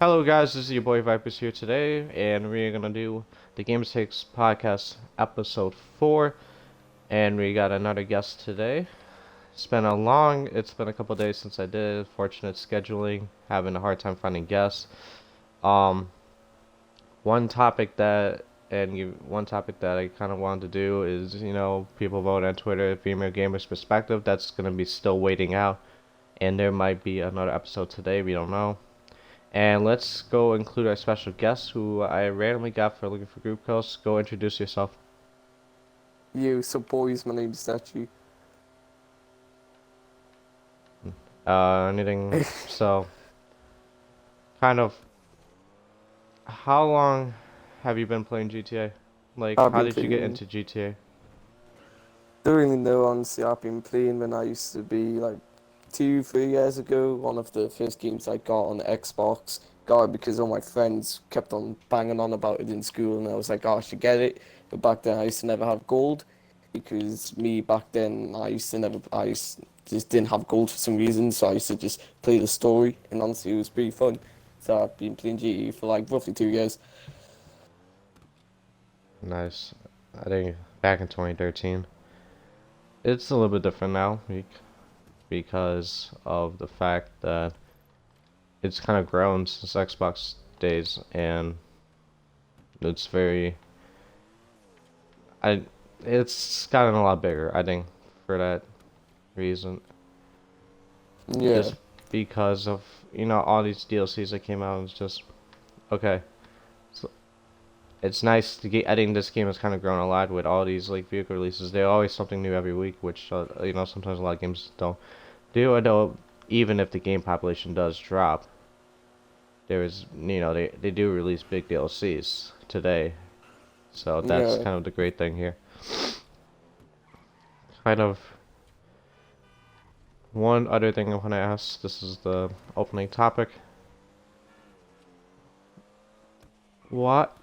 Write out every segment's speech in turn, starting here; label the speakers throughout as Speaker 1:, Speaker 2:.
Speaker 1: Hello guys, this is your boy Vipers here today, and we're gonna do the GamerTakes podcast episode 4, and we got another guest today. It's been a couple days since I did, fortunate scheduling, having a hard time finding guests. Um, one topic that, one topic that I kind of wanted to do is, people vote on Twitter, female gamers perspective, that's gonna be still waiting out, and there might be another episode today, we don't know. And let's go include our special guest who I randomly got for looking for group calls. Go introduce yourself.
Speaker 2: So boys, my name's Stetchy.
Speaker 1: Anything. So, kind of, how long have you been playing GTA? Like,
Speaker 2: I've
Speaker 1: how
Speaker 2: been
Speaker 1: did you get
Speaker 2: playing,
Speaker 1: into GTA?
Speaker 2: don't really know honestly, I've been playing when I used to be like 3 years ago. One of the first games I got on the Xbox. Got it because all my friends kept on banging on about it in school, and I was like, oh, I should get it. But back then I used to never have gold because me back then just didn't have gold for some reason, so I used to just play the story, and honestly it was pretty fun. So I've been playing GTA for like roughly 2 years.
Speaker 1: Nice. I think back in 2013. It's a little bit different now because of the fact that it's kind of grown since Xbox days, and it's very I it's gotten a lot bigger, I think, for that reason.
Speaker 2: Yeah,
Speaker 1: Just because of, all these DLCs that came out. It's just okay. So it's nice to get. I think this game has kind of grown a lot with all these like vehicle releases. There's always something new every week, which sometimes a lot of games don't do. I know even if the game population does drop, there is they do release big DLCs today. So that's
Speaker 2: yeah.
Speaker 1: kind of the great thing here. Kind of one other thing I want to ask. This is the opening topic. What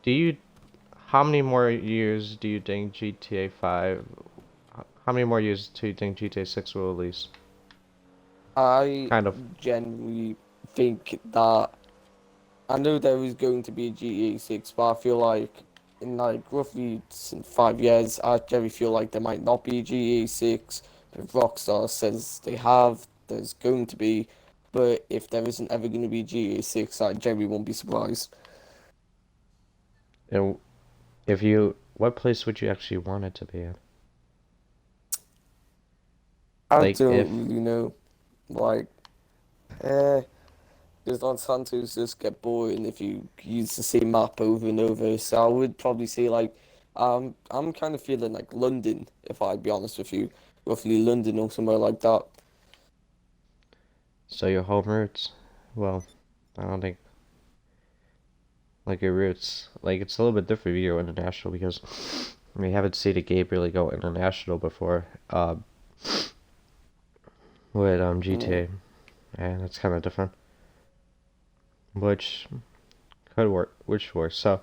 Speaker 1: do you how many more years do you think GTA 5 how many more years do you think GTA 6 will release?
Speaker 2: I
Speaker 1: Kind of.
Speaker 2: genuinely think that I know there is going to be a GTA 6, but I feel like in like roughly 5 years, I generally feel like there might not be a GTA 6. But Rockstar says there's going to be, but if there isn't ever going to be a GTA 6, I generally won't be surprised.
Speaker 1: And what place would you actually want it to be in?
Speaker 2: I
Speaker 1: Like if
Speaker 2: don't really know. Like, eh. Because Los Santos just get boring if you use the same map over and over. So I would probably say like I'm kind of feeling like London, if I'd be honest with you. Roughly London or somewhere like that.
Speaker 1: so your home roots, well, I don't think like your roots like it's a little bit different if you're international because we haven't seen a game really go international before with
Speaker 2: Mm.
Speaker 1: GTA, and it's kind of different, which could work, which works. So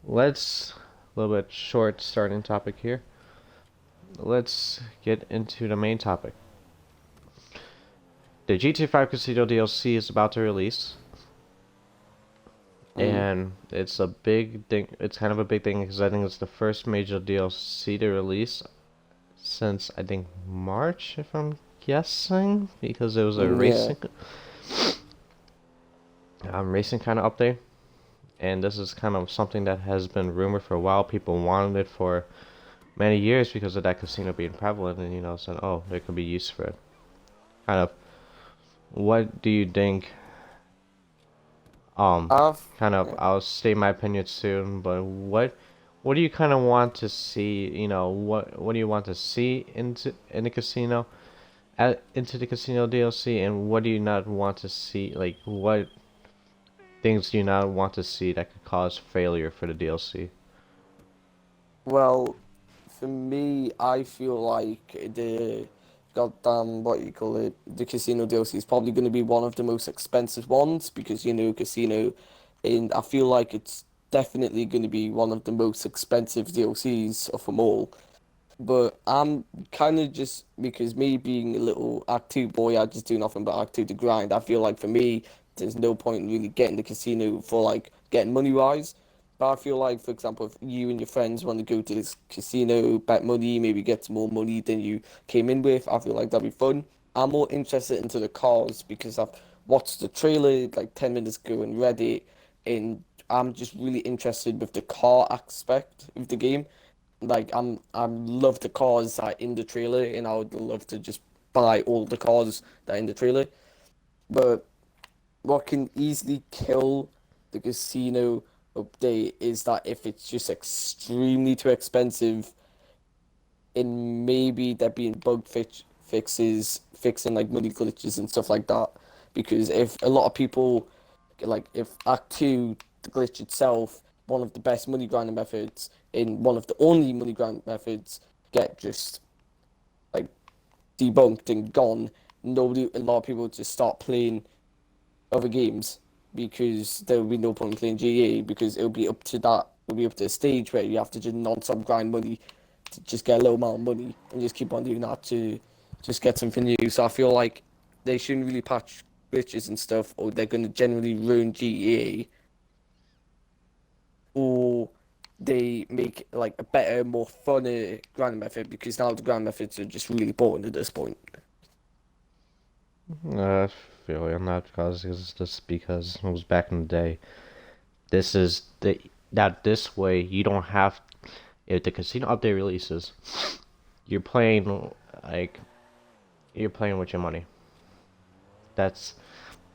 Speaker 1: let's a little bit short starting topic here. Let's get into the main topic. The GTA 5 Casino DLC is about to release,
Speaker 2: Mm.
Speaker 1: and it's a big thing. It's kind of a big thing because I think it's the first major DLC to release since I think March, if I'm guessing, because it was a
Speaker 2: Yeah.
Speaker 1: racing kind of update. And this is kind of something that has been rumored for a while. People wanted it for many years because of that casino being prevalent, and said, oh, there could be use for it. Kind of, what do you think?
Speaker 2: I've
Speaker 1: Kind of,
Speaker 2: yeah.
Speaker 1: I'll state my opinion soon, but what do you kind of want to see? What do you want to see in the casino, into the casino DLC, and what do you not want to see? Like, what things do you not want to see that could cause failure for the DLC?
Speaker 2: Well, for me, I feel like the goddamn what you call it, the Casino DLC is probably going to be one of the most expensive ones because Casino, and I feel like it's definitely going to be one of the most expensive DLCs of them all. But I'm kind of just because me being a little Act 2 boy, I just do nothing but Act 2 to grind. I feel like for me, there's no point in really getting the casino for like getting money wise. But I feel like, for example, if you and your friends want to go to this casino, bet money, maybe get some more money than you came in with, I feel like that'd be fun. I'm more interested into the cars because I've watched the trailer like 10 minutes ago and read it, and I'm just really interested with the car aspect of the game. Like I love the cars that are in the trailer, and I would love to just buy all the cars that are in the trailer. But what can easily kill the casino update is that if it's just extremely too expensive, and maybe there being fixes fixing like money glitches and stuff like that. Because if a lot of people like if Act 2, the glitch itself, one of the best money grinding methods in one of the only money grind methods get just like debunked and gone, a lot of people just start playing other games because there will be no point in playing GA because it'll be up to a stage where you have to just non-stop grind money to just get a low amount of money and just keep on doing that to just get something new. So I feel like they shouldn't really patch glitches and stuff, or they're gonna generally ruin GTA, or they make like a better, more funner grinding method because now the grind methods are just really boring at this point.
Speaker 1: I feel you on that because it's just because it was back in the day. This is the that this way you don't have if the casino update releases, you're playing like you're playing with your money. That's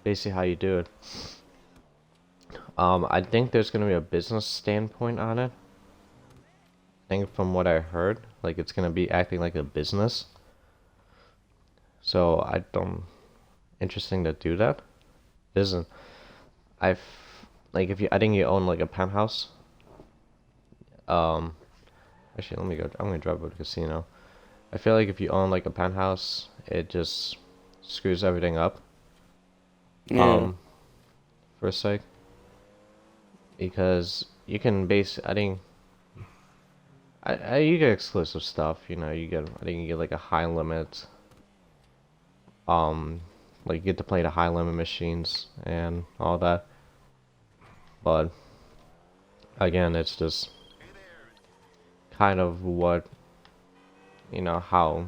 Speaker 1: basically how you do it. I think there's gonna be a business standpoint on it. I think from what I heard, like it's gonna be acting like a business. So I don't interesting to do that. It isn't I've like if you I think you own like a penthouse. Um, actually let me go. I'm gonna drive over to the casino. I feel like if you own like a penthouse, it just screws everything up.
Speaker 2: Yeah.
Speaker 1: Um, for a sec, because you can base. I think you get exclusive stuff. You know, you get. I think you get like a high limit. Um, like you get to play the high limit machines and all that. But again, it's just kind of what how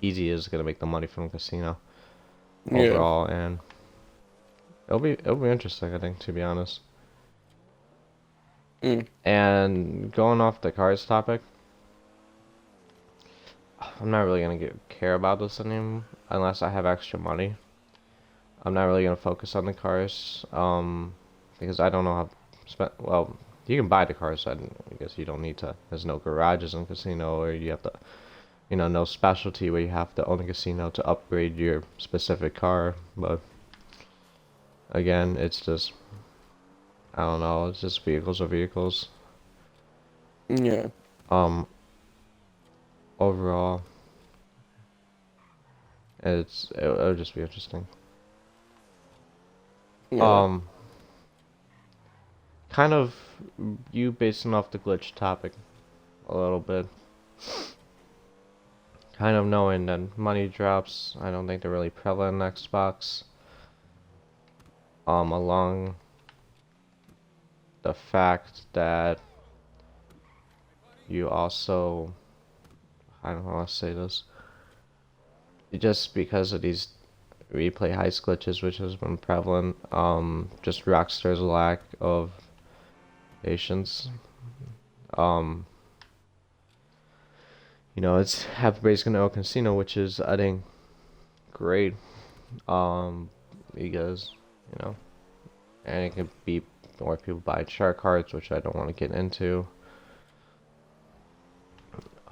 Speaker 1: easy it is gonna make the money from the casino
Speaker 2: Yeah.
Speaker 1: overall, and it'll be interesting. I think, to be honest.
Speaker 2: Mm.
Speaker 1: And going off the cars topic, I'm not really gonna care about this anymore unless I have extra money. I'm not really gonna focus on the cars, because I don't know how. Well, you can buy the cars. I guess you don't need to. There's no garages in casino, or you have to, no specialty where you have to own a casino to upgrade your specific car. But again, it's just I don't know. It's just vehicles are vehicles.
Speaker 2: Yeah.
Speaker 1: Um, Overall, it'll just be interesting.
Speaker 2: Yeah.
Speaker 1: Um, kind of you basing off the glitch topic a little bit. Kind of knowing that money drops, I don't think they're really prevalent in Xbox. Along the fact that you also, I don't know how to say this, just because of these replay heist glitches, which has been prevalent, just Rockstar's lack of patience. Um, it's everybody's gonna own casino, which is I think great. Um, because and it could be more people buying shark cards, which I don't want to get into.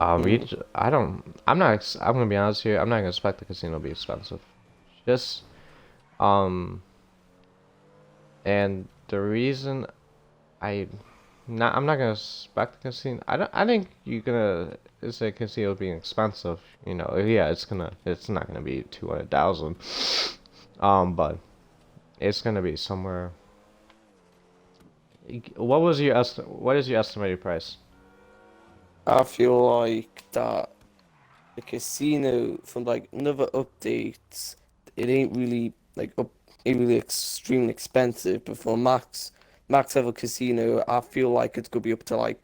Speaker 2: Mm.
Speaker 1: I don't. I'm not. I'm gonna be honest here. I'm not gonna expect the casino to be expensive. Just um, and the reason I I'm not gonna expect the casino. I don't. I think you're gonna say casino being expensive. Yeah, It's not gonna be 200,000. But it's gonna be somewhere. What is your estimated price?
Speaker 2: I feel like that the casino from like another updates, it ain't really like ain't really extremely expensive. But for max level casino, I feel like it's gonna be up to like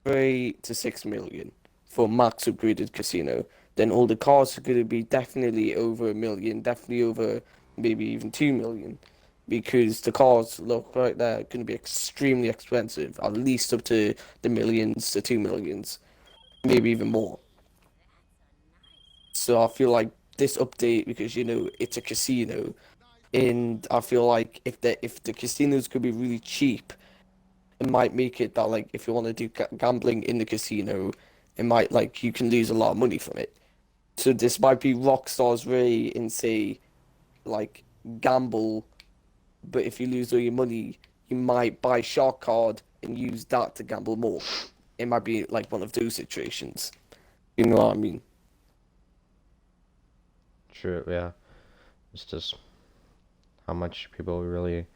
Speaker 2: 3 to 6 million for max upgraded casino. Then all the cars are gonna be definitely over a million, definitely over maybe even 2 million. Because the cars look right there gonna be extremely expensive, at least up to the millions to 2 millions, maybe even more. So I feel like this update, because it's a casino, and I feel like if the casinos could be really cheap, it might make it that like if you want to do gambling in the casino, it might like you can lose a lot of money from it. So this might be Rockstar's way and say like gamble, but if you lose all your money, you might buy Shark Card and use that to gamble more. It might be like one of those situations. You know what I mean?
Speaker 1: True, yeah. It's just how much people really.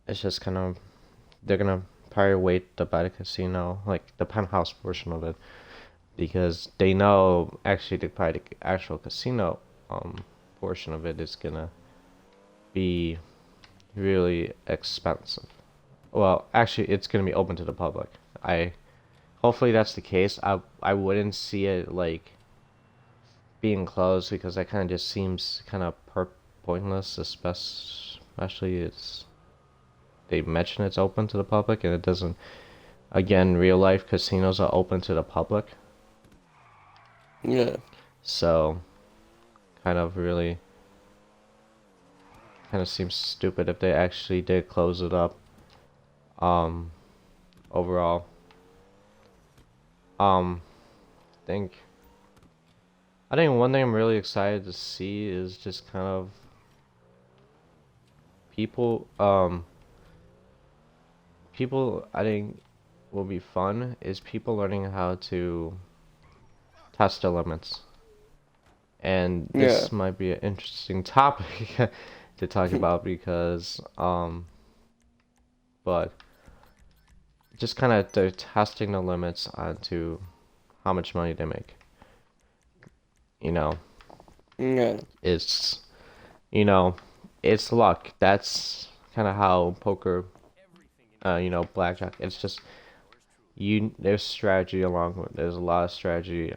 Speaker 1: It's just kind of they're gonna probably wait to buy the casino, like the penthouse portion of it, because they know actually the actual casino portion of it is gonna be really expensive. Well, actually, it's gonna be open to the public. I hopefully that's the case. I wouldn't see it like being closed because that kind of just seems kind of pointless, especially it's they mention it's open to the public and it doesn't. Again, real life casinos are open to the public,
Speaker 2: Yeah.
Speaker 1: so kind of really kind of seems stupid if they actually did close it up. Um, overall, um, think I think one thing I'm really excited to see is just kind of people. People I think will be fun is people learning how to test their limits. And
Speaker 2: Yeah.
Speaker 1: this might be an interesting topic to talk about because but just kind of they're testing the limits onto how much money they make. You know,
Speaker 2: Yeah.
Speaker 1: it's you know, it's luck. That's kind of how poker, blackjack. It's just there's strategy along with there's a lot of strategy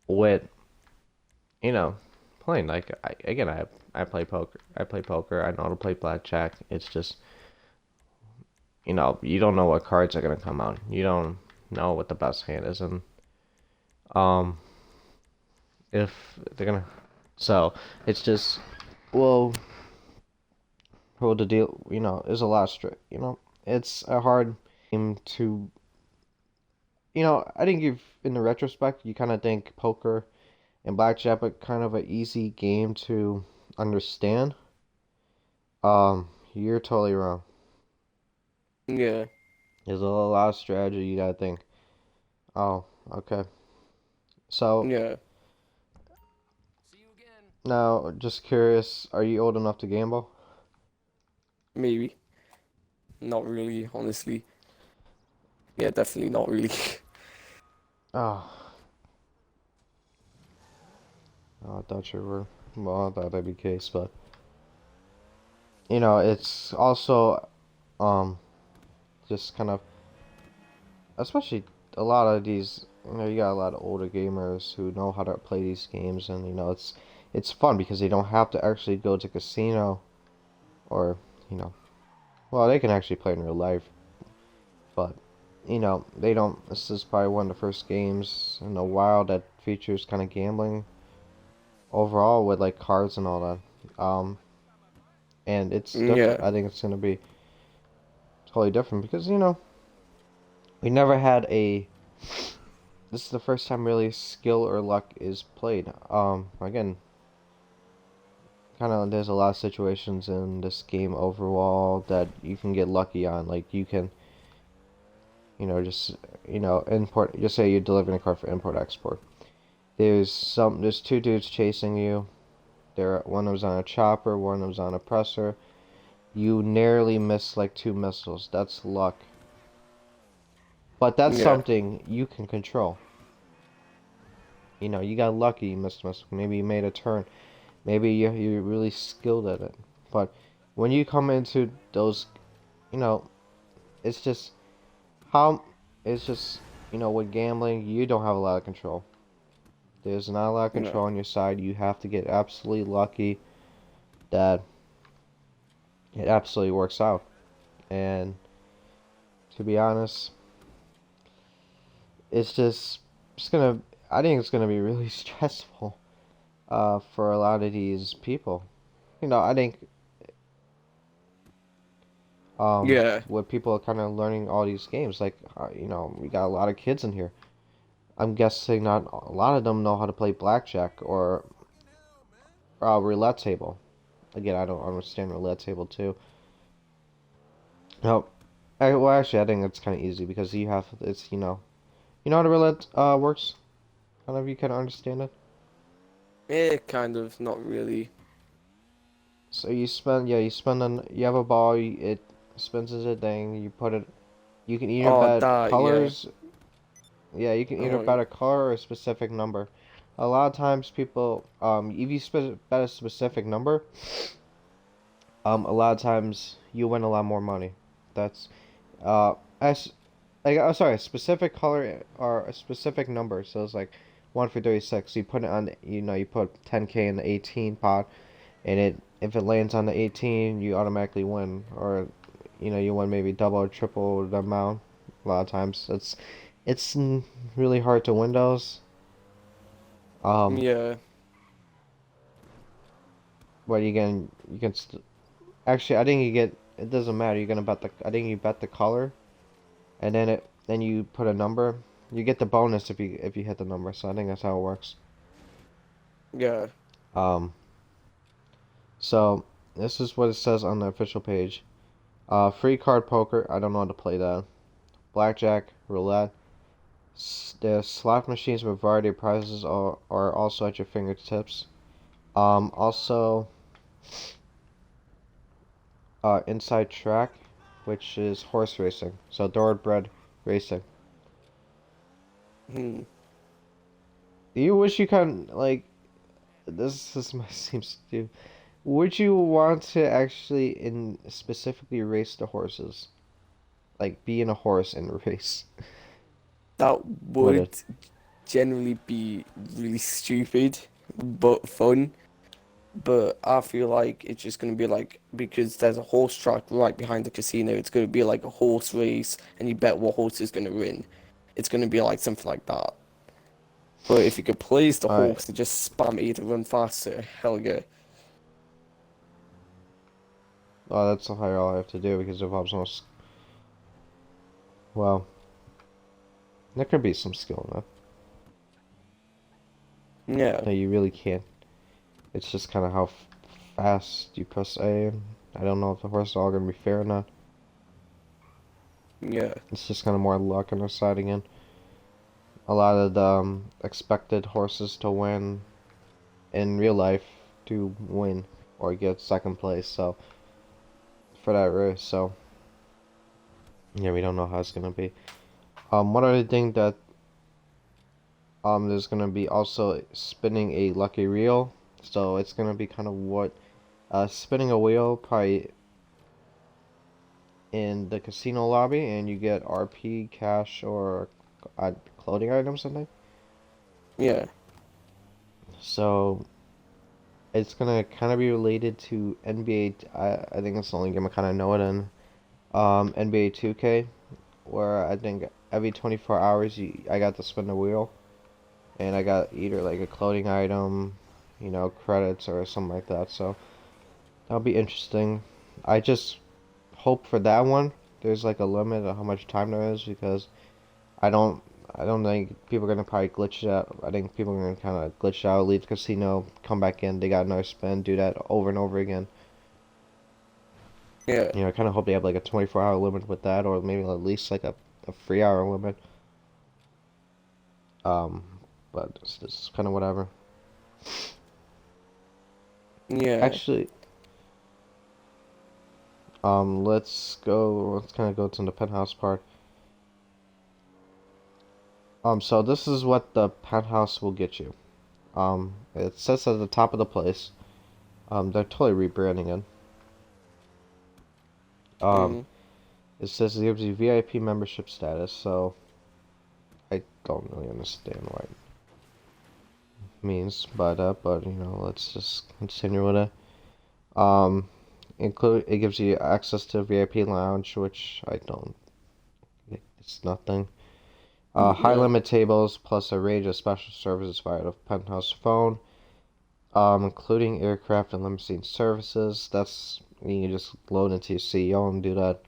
Speaker 1: with you know playing like I play poker. I play poker. I know how to play blackjack. It's just you don't know what cards are gonna come out. You don't know what the best hand is, and um, if they're gonna, so it's just, well, the deal, is a lot strict. It's a hard game to, I think if in the retrospect you kind of think poker and blackjack are kind of an easy game to understand. You're totally wrong.
Speaker 2: Yeah.
Speaker 1: There's a lot of strategy you gotta think. Oh, okay. So
Speaker 2: Yeah.
Speaker 1: now, just curious, are you old enough to gamble?
Speaker 2: Maybe. Not really, honestly. Yeah, definitely not really.
Speaker 1: Oh, I thought you were. Well, I thought that'd be the case, but it's also just kind of, especially a lot of these. You got a lot of older gamers who know how to play these games, and it's fun because they don't have to actually go to casino or you know, well, they can actually play in real life, but they don't. This is probably one of the first games in a while that features kind of gambling overall with like cards and all that. And it's different.
Speaker 2: Yeah.
Speaker 1: I think it's gonna be totally different because we never had a. This is the first time really skill or luck is played. Again, kind of there's a lot of situations in this game overall that you can get lucky on. Like you can, just import. Just say you're delivering a card for import export. There's two dudes chasing you. One of them's on a chopper, one of them's on a presser. You narrowly miss like two missiles. That's luck. But that's
Speaker 2: Yeah.
Speaker 1: something you can control. You know, you got lucky, Mr. Musk. Maybe you made a turn. Maybe you're really skilled at it. But when you come into those, you know, it's just how it's just with gambling, you don't have a lot of control. There's not a lot of
Speaker 2: No.
Speaker 1: control on your side. You have to get absolutely lucky that it absolutely works out. And to be honest, it's just it's gonna. I think it's gonna be really stressful for a lot of these people. I think
Speaker 2: Yeah.
Speaker 1: what people are kind of learning all these games. Like we got a lot of kids in here. I'm guessing not a lot of them know how to play blackjack or roulette table. Again, I don't understand roulette table too. No, well actually I think it's kind of easy because it's how the roulette works. I don't know if you can understand it.
Speaker 2: Kind of, not really.
Speaker 1: So you have a ball, it spins as a thing, you put it, you can either
Speaker 2: Oh,
Speaker 1: bet
Speaker 2: that, yeah.
Speaker 1: colors, yeah, you can either
Speaker 2: Oh,
Speaker 1: bet a color or a specific number. A lot of times people, if you bet a specific number, a lot of times you win a lot more money. That's, as, like, I'm sorry, a specific color or a specific number, so it's like 1 for 36, you put it on, you put 10K in the 18 pot, and if it lands on the 18, you automatically win, or you win maybe double or triple the amount. A lot of times, it's really hard to win those. Um,
Speaker 2: yeah.
Speaker 1: but actually I think you get it doesn't matter. You're gonna bet the I think you bet the color, and then you put a number. You get the bonus if you hit the number. So I think that's how it works.
Speaker 2: Yeah.
Speaker 1: Um, so this is what it says on the official page. Free card poker. I don't know how to play that. Blackjack, roulette. The slot machines with a variety of prizes are also at your fingertips. Also, inside track, which is horse racing. So thoroughbred racing.
Speaker 2: Hmm.
Speaker 1: You wish you can like this might seem stupid. Would you want to actually in specifically race the horses? Like be in a horse and race
Speaker 2: That
Speaker 1: with
Speaker 2: would
Speaker 1: it?
Speaker 2: generally be really stupid, but fun. But I feel like it's just gonna be like, because there's a horse track right behind the casino, it's gonna be like a horse race, and you bet what horse is gonna win. It's gonna be like something like that. But if you could place the
Speaker 1: Alright.
Speaker 2: horse and just spam it to run faster, hell yeah.
Speaker 1: Oh, that's all I have to do because it involves most. Well, there could be some skill in that.
Speaker 2: Yeah,
Speaker 1: No, you really can't. It's just kind of how fast you press A. I don't know if the horse is all gonna be fair or not.
Speaker 2: yeah,
Speaker 1: It's just kind of more luck on our side again. A lot of the expected horses to win in real life to win or get second place. So for that race, so yeah, we don't know how it's gonna be. One other thing that there's gonna be also spinning a lucky reel. So it's gonna be kind of what spinning a wheel probably in the casino lobby, and you get RP, cash, or clothing items, I think.
Speaker 2: yeah,
Speaker 1: So it's gonna kind of be related to NBA. I think it's the only game I kind of know it in. NBA 2K, where I think every 24 hours I got to spin the wheel, and I got either like a clothing item, credits or something like that. So that'll be interesting. I just hope for that one. There's like a limit of how much time there is because I don't I don't think people are gonna probably glitch it out. I think people are gonna kind of glitch out, leave the casino, come back in. They got another spin, do that over and over again.
Speaker 2: yeah,
Speaker 1: I kind of hope they have like a 24-hour limit with that, or maybe at least like a 3-hour limit. Um, but it's kind of whatever.
Speaker 2: yeah.
Speaker 1: Actually, let's kind of go to the penthouse part. So this is what the penthouse will get you. It sits at the top of the place. They're totally rebranding it. Um,
Speaker 2: Mm.
Speaker 1: it says it gives you VIP membership status, so I don't really understand what it means, but you know, let's just continue with it. Um, include it gives you access to VIP lounge, which I don't. It's nothing. High
Speaker 2: Yeah.
Speaker 1: limit tables plus a range of special services via the penthouse phone, including aircraft and limousine services. That's you can just load into your CEO and do that.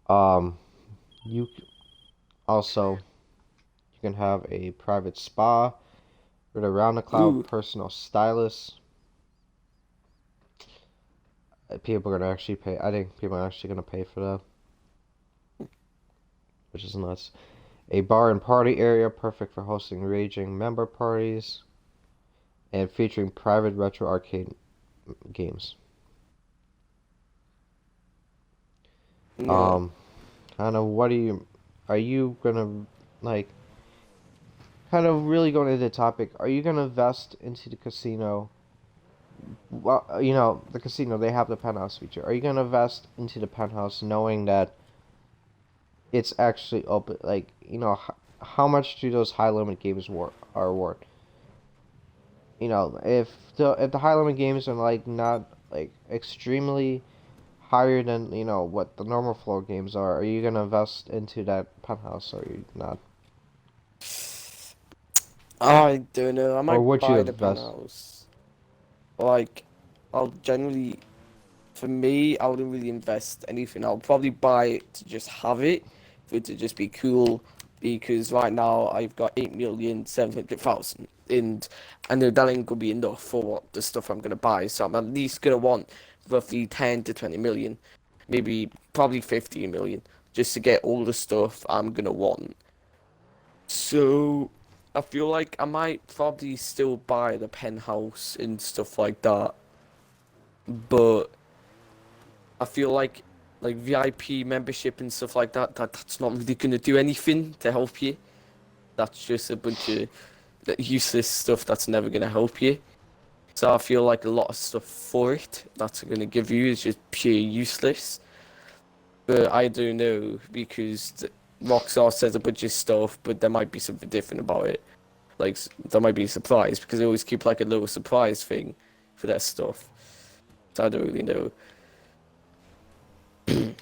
Speaker 1: Um, you also you can have a private spa with a round the clock
Speaker 2: Ooh.
Speaker 1: personal stylist. People are gonna actually pay. I think people are actually gonna pay for that, which is nuts. A bar and party area perfect for hosting raging member parties and featuring private retro arcade games.
Speaker 2: Yeah.
Speaker 1: Um, kind of what are you gonna like kind of really going into the topic, are you gonna invest into the casino? Well, you know, the casino, they have the penthouse feature. Are you gonna invest into the penthouse knowing that it's actually open? Like, you know, how much do those high limit games are worth? You know, if the high limit games are like not like extremely higher than what the normal floor games are you gonna invest into that penthouse or are you not?
Speaker 2: I don't know. I
Speaker 1: Or
Speaker 2: might
Speaker 1: would you
Speaker 2: buy the
Speaker 1: invest?
Speaker 2: penthouse. Like, I'll generally, for me, I wouldn't really invest anything. I'll probably buy it to just have it, for it to just be cool. Because right now I've got 8,700,000, and I know that ain't gonna be enough for what the stuff I'm gonna buy. So I'm at least gonna want roughly 10 to 20 million, maybe probably 15 million, just to get all the stuff I'm gonna want. So I feel like I might probably still buy the penthouse and stuff like that, but I feel like VIP membership and stuff like that's not really gonna do anything to help you. That's just a bunch of useless stuff that's never gonna help you. So I feel like a lot of stuff for it that's gonna give you is just pure useless. But I don't know because Rockstar says a bunch of stuff, but there might be something different about it. Like there might be a surprise because they always keep like a little surprise thing for their stuff. So I don't really know.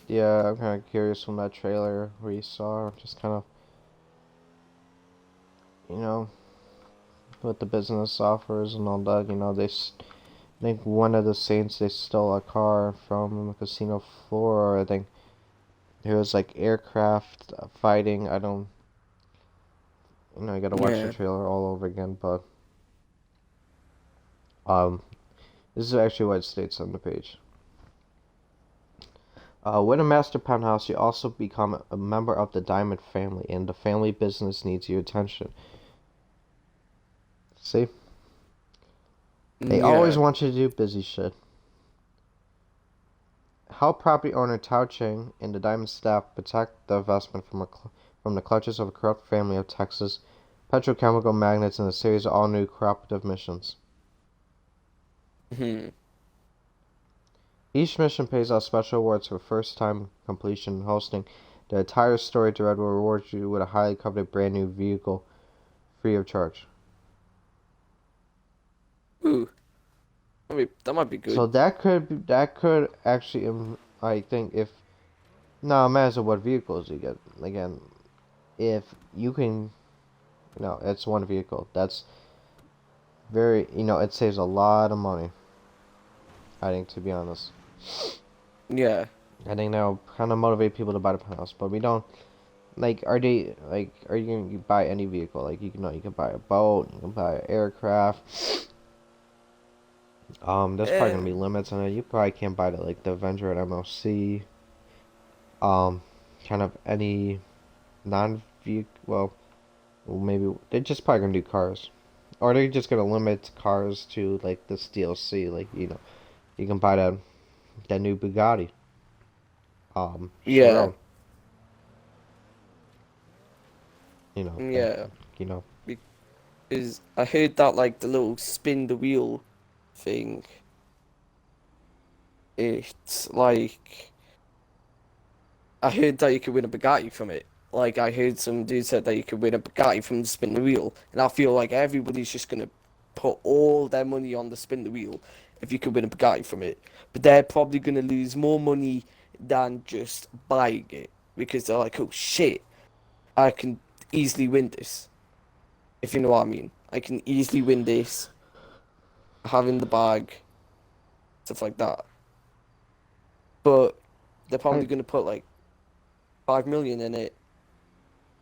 Speaker 1: Yeah, I'm kind of curious from that trailer where you saw just kind of you know what the business offers and all that. I think one of the Saints they stole a car from a casino floor. I think there was like aircraft fighting. I don't, you gotta watch the
Speaker 2: Yeah.
Speaker 1: trailer all over again. But um, this is actually what it states on the page. With a master penthouse, you also become a member of the Diamond family, and the family business needs your attention. See, they always
Speaker 2: Yeah.
Speaker 1: want you to do busy shit. Help property owner Tao Cheng and the Diamond staff protect the investment from the clutches of a corrupt family of Texas petrochemical magnates in a series of all-new cooperative missions.
Speaker 2: Hmm.
Speaker 1: Each mission pays out special awards for first-time completion and hosting. The entire story thread will reward you with a highly coveted brand new vehicle free of charge.
Speaker 2: Ooh. That might be good.
Speaker 1: So that could actually I think if no matter what vehicles you get again if you can it's one vehicle that's very it saves a lot of money. I think to be honest,
Speaker 2: Yeah.
Speaker 1: I think that'll kind of motivate people to buy the penthouse. But we don't are you gonna buy any vehicle like you can buy a boat, you can buy an aircraft. There's probably gonna be
Speaker 2: Um.
Speaker 1: limits on it. You probably can't buy the Avenger at MLC. Um, kind of any non-vehicle. Well, maybe they're just probably gonna do cars, or they're just gonna limit cars to like this DLC. Like you can buy that new Bugatti.
Speaker 2: Yeah.
Speaker 1: Chiron.
Speaker 2: Yeah,
Speaker 1: you know.
Speaker 2: because I heard that like the little spin the wheel thing. It's like I heard that you could win a Bugatti from it. Like I heard some dude said that you could win a Bugatti from the spin the wheel, and I feel like everybody's just gonna put all their money on the spin the wheel if you could win a Bugatti from it. But they're probably gonna lose more money than just buying it because they're like, oh shit, I can easily win this. If you know what I mean, I can easily win this, having the bag, stuff like that. But they're
Speaker 1: I
Speaker 2: probably gonna put like 5 million in it,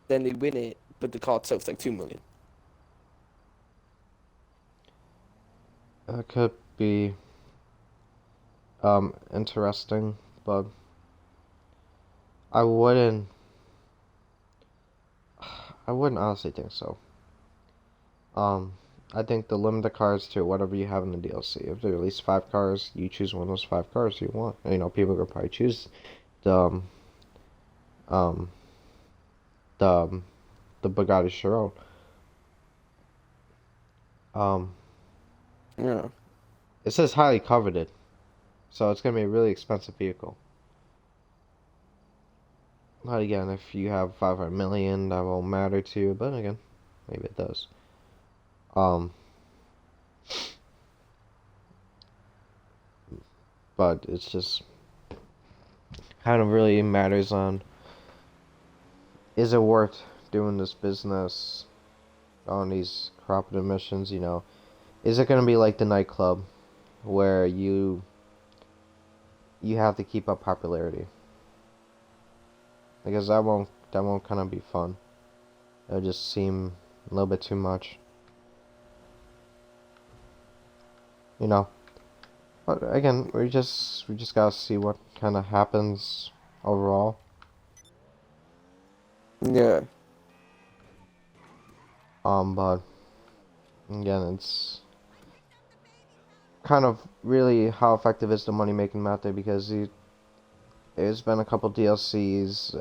Speaker 2: then they win it, but the card sells like 2 million.
Speaker 1: It could be interesting, but I wouldn't I wouldn't honestly think so. Um, I think the limit the cards to whatever you have in the DLC. If there are at least 5 cars, you choose one of those 5 cars you want. People could probably choose the um the the Bugatti Chiron. Um,
Speaker 2: Yeah.
Speaker 1: it says highly coveted, so it's gonna be a really expensive vehicle. But again, if you have 500 million, that won't matter to you. But again, maybe it does. Um, but it's just kind of really matters on, is it worth doing this business on these corporate missions? Is it gonna be like the Nightclub where you have to keep up popularity? Because that won't kind of be fun. It'll just seem a little bit too much. But again, we just gotta see what kind of happens overall.
Speaker 2: Yeah.
Speaker 1: But again, it's kind of really how effective is the money making method, because there's been a couple DLCs,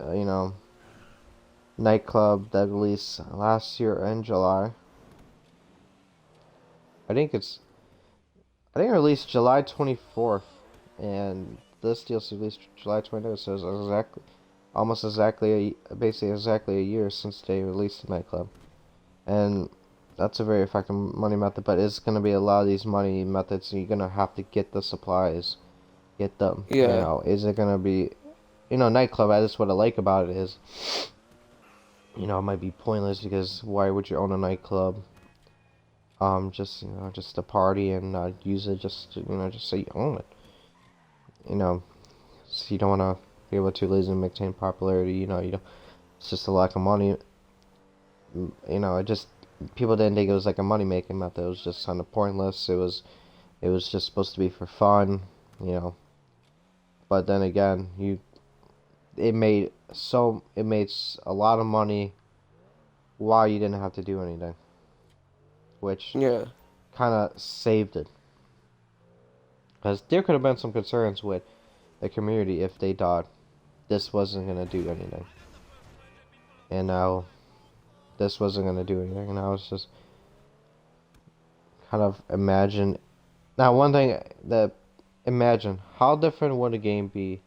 Speaker 1: Nightclub that released last year in July. I think it's I think it released July 24th, and this DLC released July 29th, so it's basically exactly a year since they released the Nightclub. And that's a very effective money method, but it's going to be a lot of these money methods, you're going to have to get the supplies, get them,
Speaker 2: Yeah.
Speaker 1: is it going to be, Nightclub, that's what I like about it is, it might be pointless, because why would you own a nightclub? Just to party and use it just so you own it. So you don't want to be able to lazy and maintain popularity. It's just a lack of money. It just people didn't think it was like a money making method. It was just kind of pointless. It was just supposed to be for fun. But then again, it made a lot of money while you didn't have to do anything, which
Speaker 2: Yeah.
Speaker 1: kind of saved it. Because there could have been some concerns with the community if they thought this wasn't going to do anything. And now this wasn't going to do anything. And now it's just kind of imagine. Now, one thing that imagine how different would a game be,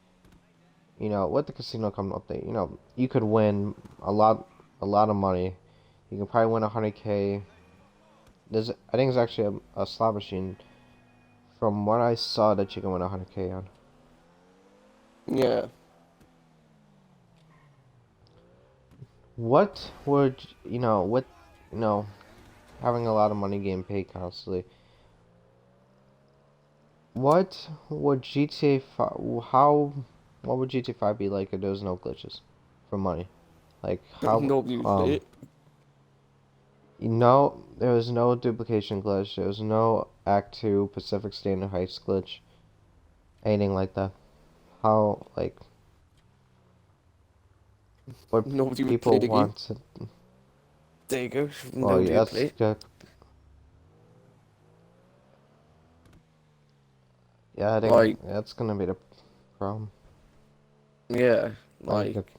Speaker 1: with the casino coming update. You could win a lot of money. You can probably win 100K. I think it's actually a slot machine. From what I saw, that you can win 100K on.
Speaker 2: Yeah.
Speaker 1: What would having a lot of money getting paid constantly? What would GTA 5? What would GTA 5 be like if there was no glitches for money? Like how
Speaker 2: Nobody would play it.
Speaker 1: there was no duplication glitch. There was no Act 2 Pacific Standard Heights glitch. Anything like that. How what
Speaker 2: Nobody would play
Speaker 1: people
Speaker 2: the game.
Speaker 1: want to.
Speaker 2: There you go.
Speaker 1: Well,
Speaker 2: Nobody
Speaker 1: yeah,
Speaker 2: would play
Speaker 1: that's
Speaker 2: it.
Speaker 1: good. Yeah, I think
Speaker 2: Like,
Speaker 1: that's gonna be the problem.
Speaker 2: yeah.
Speaker 1: Like,
Speaker 2: Like,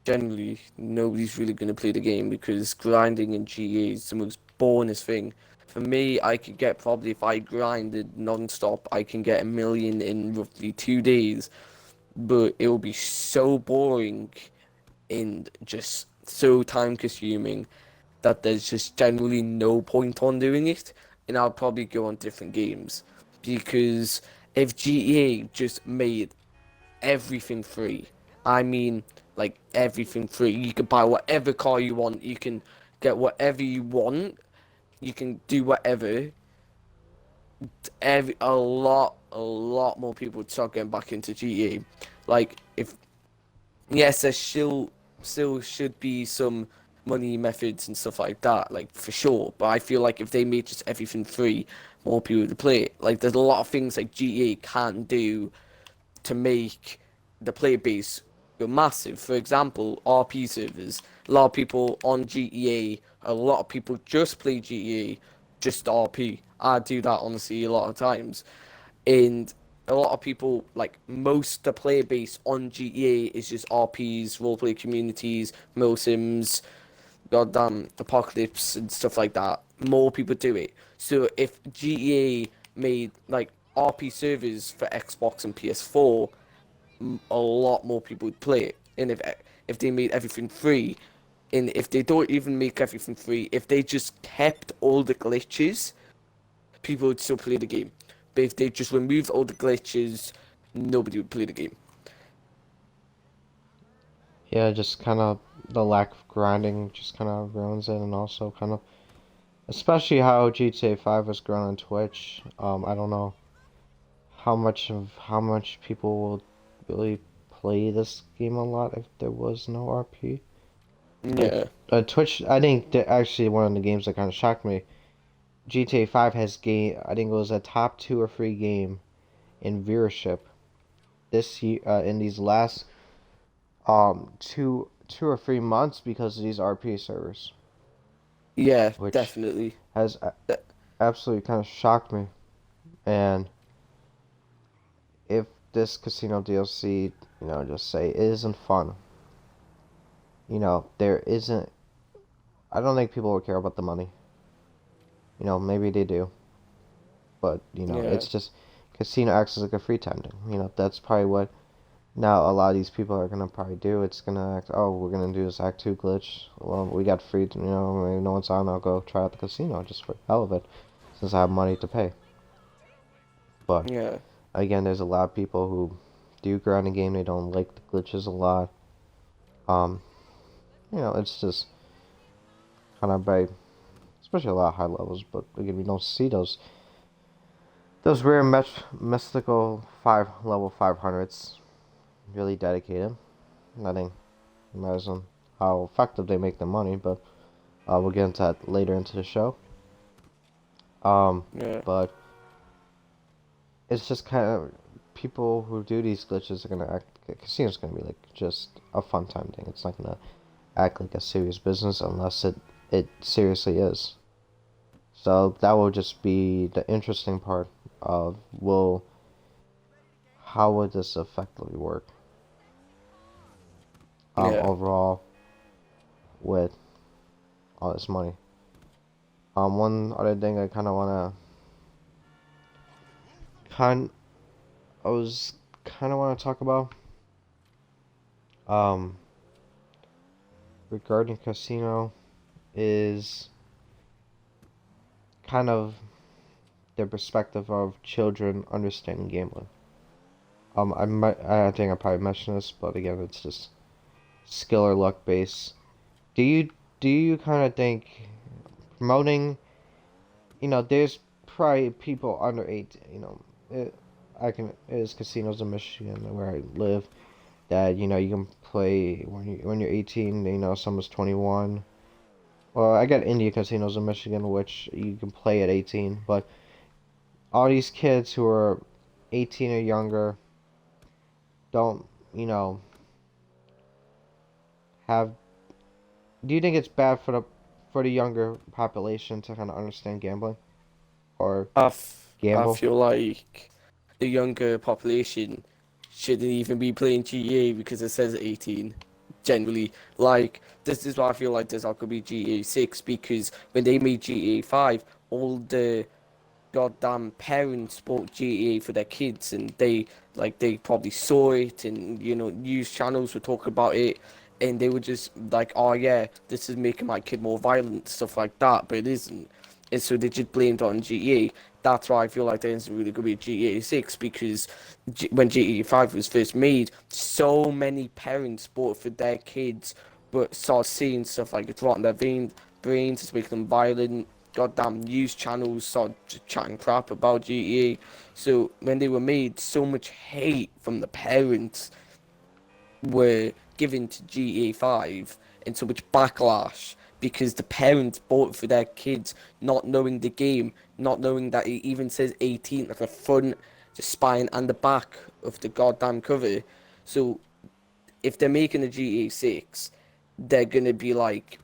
Speaker 2: generally nobody's really going to play the game because grinding in GTA is the most bonus thing. For me, I could get probably if I grinded non-stop, I can get 1 million in roughly 2 days, but it will be so boring and just so time consuming that there's just generally no point on doing it, and I'll probably go on different games because if GTA just made everything free, I mean like everything free, you can buy whatever car you want, you can get whatever you want, you can do whatever. A lot more people would start getting back into GTA. Like if yes, there still should be some money methods and stuff like that, like for sure. But I feel like if they made just everything free, more people would play it. Like there's a lot of things like GTA can't do to make the player base go massive. For example, RP servers. A lot of people on GTA, a lot of people just play GTA, just RP. I do that honestly a lot of times, and a lot of people like most the player base on GTA is just RPs, roleplay communities, milsims, goddamn apocalypse and stuff like that. More people do it. So if GTA made like RP servers for Xbox and PS4, a lot more people would play it. And if they made everything free, and if they don't even make everything free, if they just kept all the glitches, people would still play the game. But if they just removed all the glitches, nobody would play the game.
Speaker 1: Yeah, just kind of the lack of grinding just kind of ruins it, and also kind of, especially how GTA 5 was grown on Twitch. I don't know how much people will really play this game a lot if there was no RP. Like
Speaker 2: Yeah,
Speaker 1: Twitch, I think that actually one of the games that kind of shocked me. GTA 5 has game. I think it was a top 2 or 3 game in viewership this year in these last 2 or 3 months because of these RP servers,
Speaker 2: yeah,
Speaker 1: which
Speaker 2: definitely.
Speaker 1: has
Speaker 2: De-
Speaker 1: absolutely kind of shocked me. And if this casino DLC, just say isn't fun, there isn't. I don't think people will care about the money. Maybe they do, but
Speaker 2: yeah,
Speaker 1: it's just casino acts as like a free time thing. That's probably what now a lot of these people are gonna probably do. It's gonna act. Oh, we're gonna do this Act 2 glitch. Well, we got free. Maybe no one's on. I'll go try out the casino just for the hell of it, since I have money to pay. But
Speaker 2: yeah,
Speaker 1: again, there's a lot of people who do grind a game. They don't like the glitches a lot. Um, it's just kind of by, especially a lot of high levels. But again, we don't see those rare mystical level 500s really dedicated. I think matters on how effective they make the money, but we'll get into that later into the show.
Speaker 2: yeah,
Speaker 1: But it's just kind of people who do these glitches are gonna act. Casino's gonna be like just a fun time thing. It's not gonna act like a serious business unless it seriously is. So that will just be the interesting part of how would this effectively work
Speaker 2: yeah,
Speaker 1: overall with all this money. One other thing I kind I was kind of want to talk about um regarding casino is kind of the perspective of children understanding gambling. I think I probably mentioned this, but again, it's just skill or luck based. Do you do you kind of think promoting, there's probably people under 18, there's casinos in Michigan where I live that, you can play when you're 18, someone's 21. Well, I got India casinos in Michigan which you can play at 18, but all these kids who are 18 or younger don't, you know, have. Do you think it's bad for the younger population to kind of understand gambling or
Speaker 2: I
Speaker 1: gamble?
Speaker 2: feel like the younger population shouldn't even be playing GTA because it says 18. generally. Like, this is why I feel like this could be GTA 6, because when they made GTA 5, all the goddamn parents bought GTA for their kids, and they probably saw it, and news channels were talking about it, and they were just like, oh yeah, this is making my kid more violent, stuff like that, but it isn't. And so they just blamed it on GTA. That's why I feel like there isn't really going to be a GTA 6, because when GTA 5 was first made, so many parents bought it for their kids, but started seeing stuff like it's rotting their brains, it's making them violent. Goddamn news channels started chatting crap about GTA. So when they were made, so much hate from the parents were given to GTA 5, and so much backlash because the parents bought it for their kids, not knowing the game, not knowing that it even says 18 at the front, the spine, and the back of the goddamn cover. So if they're making a GTA 6, they're gonna be like,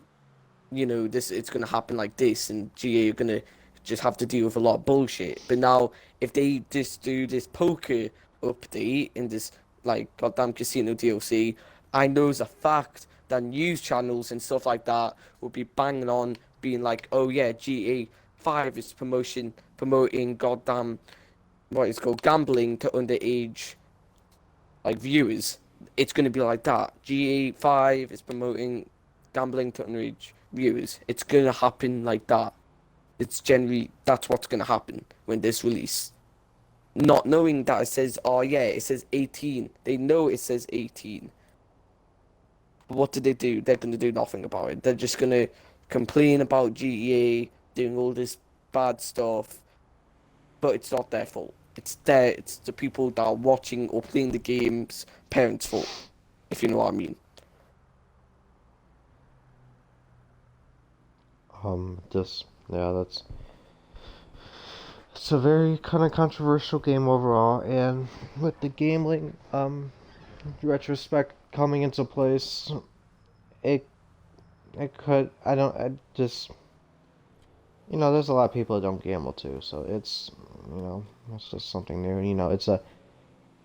Speaker 2: this it's gonna happen like this, and GA are gonna just have to deal with a lot of bullshit. But now, if they just do this poker update and this like goddamn casino DLC, I know as a fact that news channels and stuff like that will be banging on, being like, oh yeah, GTA 5 is promoting goddamn what is called gambling to underage like viewers. It's going to be like that. GA5 is promoting gambling to underage viewers. It's going to happen like that. It's generally that's what's going to happen when this release. Not knowing that it says, oh yeah, it says 18. They know it says 18. But what do? They're going to do nothing about it. They're just going to complain about GTA doing all this bad stuff, but it's not their fault. It's the people that are watching or playing the game's parents' fault, if you know what I mean.
Speaker 1: Just yeah, it's a very kind of controversial game overall, and with the gambling retrospect coming into place, it it could I just there's a lot of people that don't gamble too, so it's just something new.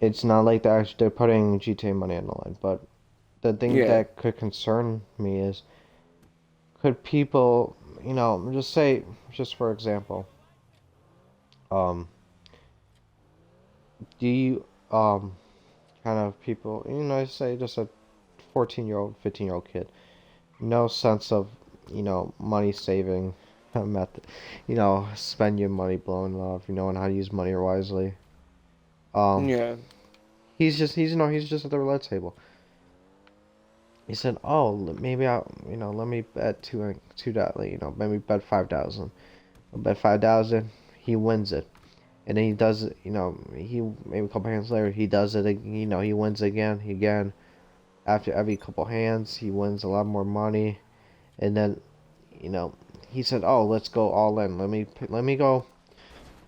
Speaker 1: It's not like they're putting GTA money on the line, but the thing
Speaker 2: Yeah,
Speaker 1: that could concern me is could people just say, just for example, um do you kind of people say just a 14-year-old 15-year-old kid, no sense of money saving method, spend your money blowing it off, knowing how to use money wisely. um
Speaker 2: yeah,
Speaker 1: he's just at the roulette table. He said, oh, maybe let me bet maybe bet 5,000. I'll bet 5,000, he wins it. And then he does it, he maybe a couple hands later he does it, he wins again. After every couple hands, he wins a lot more money. And then, you know, he said, "Oh, let's go all in. Let me go.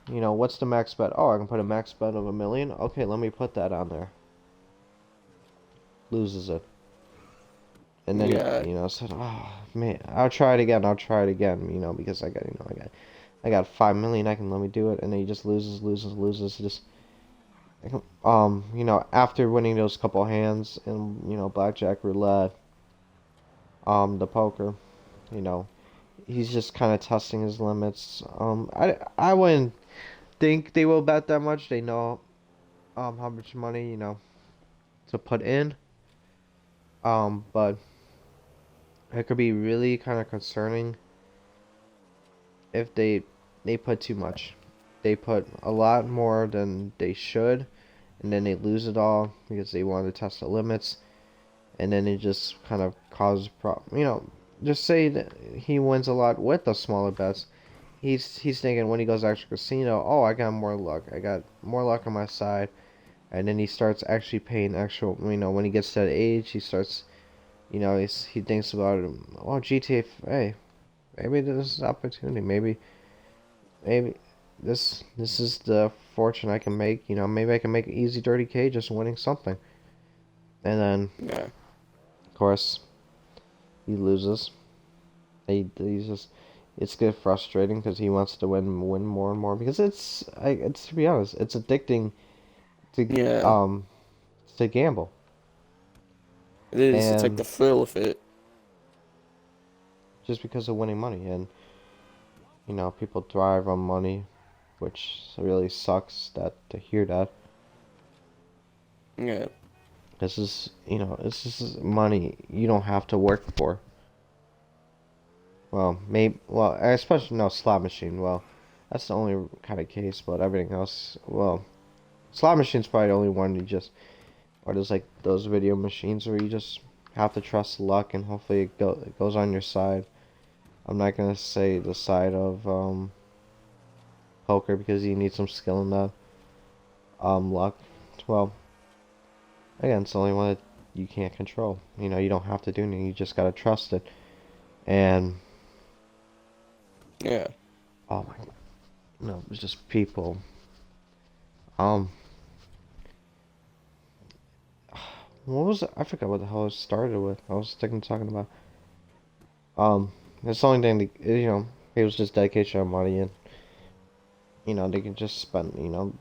Speaker 1: What's the max bet? Oh, I can put a max bet of 1 million. Okay, let me put that on there." Loses it, and then
Speaker 2: yeah,
Speaker 1: said, "Oh man, I'll try it again. I'll try it again. Because I got 5 million. I can let me do it." And then he just loses. Just after winning those couple hands and blackjack, roulette, the poker, you know, he's just kind of testing his limits. I wouldn't think they will bet that much. They know how much money to put in. But it could be really kind of concerning if they put too much. They put a lot more than they should, and then they lose it all because they want to test the limits, and then it just kind of causes problem. Just say that he wins a lot with the smaller bets. He's thinking when he goes to actual casino, oh, I got more luck. I got more luck on my side. And then he starts actually paying actual, when he gets to that age, he starts, he thinks about it. Oh, GTA, hey, maybe this is opportunity. Maybe this is the fortune I can make. Maybe I can make an easy 30K just winning something. And then,
Speaker 2: yeah,
Speaker 1: of course, he loses. He's just, it's get frustrating because he wants to win more and more because it's to be honest, it's addicting to
Speaker 2: yeah,
Speaker 1: um to gamble.
Speaker 2: It is. It's like
Speaker 1: and
Speaker 2: the thrill of it.
Speaker 1: just because of winning money, and people thrive on money, which really sucks that to hear that.
Speaker 2: Yeah.
Speaker 1: This is money you don't have to work for. Well, especially no slot machine. Well, that's the only kind of case, but everything else, well, slot machine's probably the only one or there's like those video machines where you just have to trust luck and hopefully it goes on your side. I'm not gonna say the side of poker because you need some skill in that. Luck. Well, again, it's the only one that you can't control. You don't have to do anything. You just gotta trust it. And
Speaker 2: Yeah.
Speaker 1: oh my, no, it's just people. Um, what was it? I forgot what the hell it started with. I was talking about. It's the only thing it was just dedication of money, and they can just spend,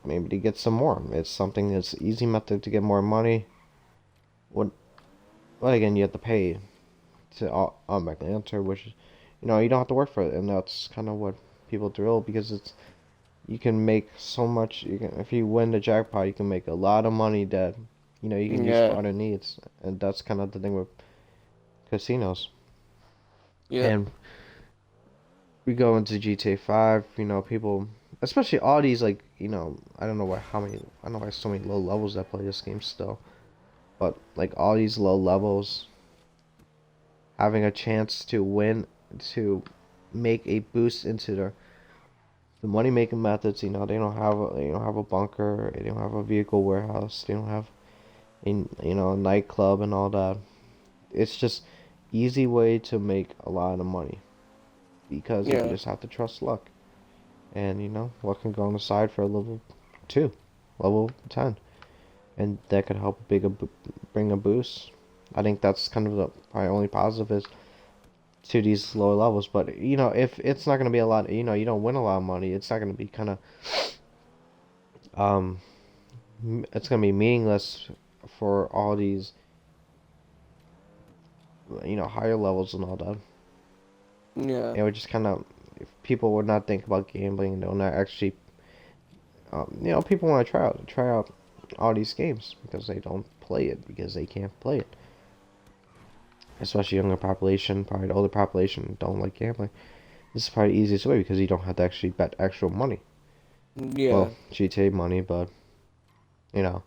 Speaker 1: maybe to get some more. It's something that's easy method to get more money. Well, again, you have to pay to automatically enter, which, you don't have to work for it, and that's kind of what people drill because you can make so much. If you win the jackpot, you can make a lot of money that, you can use for
Speaker 2: Yeah.
Speaker 1: other needs, and that's kind of the thing with casinos.
Speaker 2: Yeah.
Speaker 1: And we go into GTA 5, people, especially all these like, I don't know I don't know why so many low levels that play this game still, but like all these low levels having a chance to win, to make a boost into the money making methods. They don't have a bunker, they don't have a vehicle warehouse, they don't have a nightclub and all that. It's just easy way to make a lot of money because you
Speaker 2: Yeah.
Speaker 1: just have to trust luck. And what can go on the side for a level 2, level 10, and that could help bring a boost. I think that's kind of the probably only positive is to these lower levels. But if it's not going to be a lot, you don't win a lot of money, it's not going to be kind of um it's going to be meaningless for all these higher levels and all that.
Speaker 2: Yeah.
Speaker 1: It would just kind of, if people would not think about gambling, they'll not actually people want to try out all these games because they don't play it because they can't play it. Especially younger population, probably the older population don't like gambling. This is probably the easiest way because you don't have to actually bet actual money.
Speaker 2: Yeah.
Speaker 1: Well, GTA money, but you know,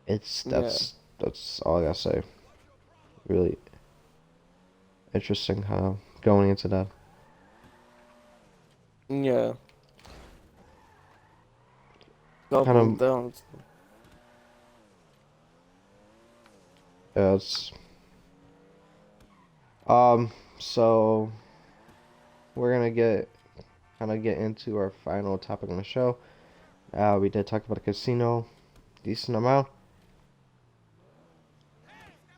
Speaker 1: it's
Speaker 2: Yeah.
Speaker 1: that's all I gotta say. Really interesting how going into that.
Speaker 2: Yeah.
Speaker 1: Kind
Speaker 2: Double
Speaker 1: of,
Speaker 2: down.
Speaker 1: it's so we're gonna get into our final topic on the show. We did talk about the casino, decent amount.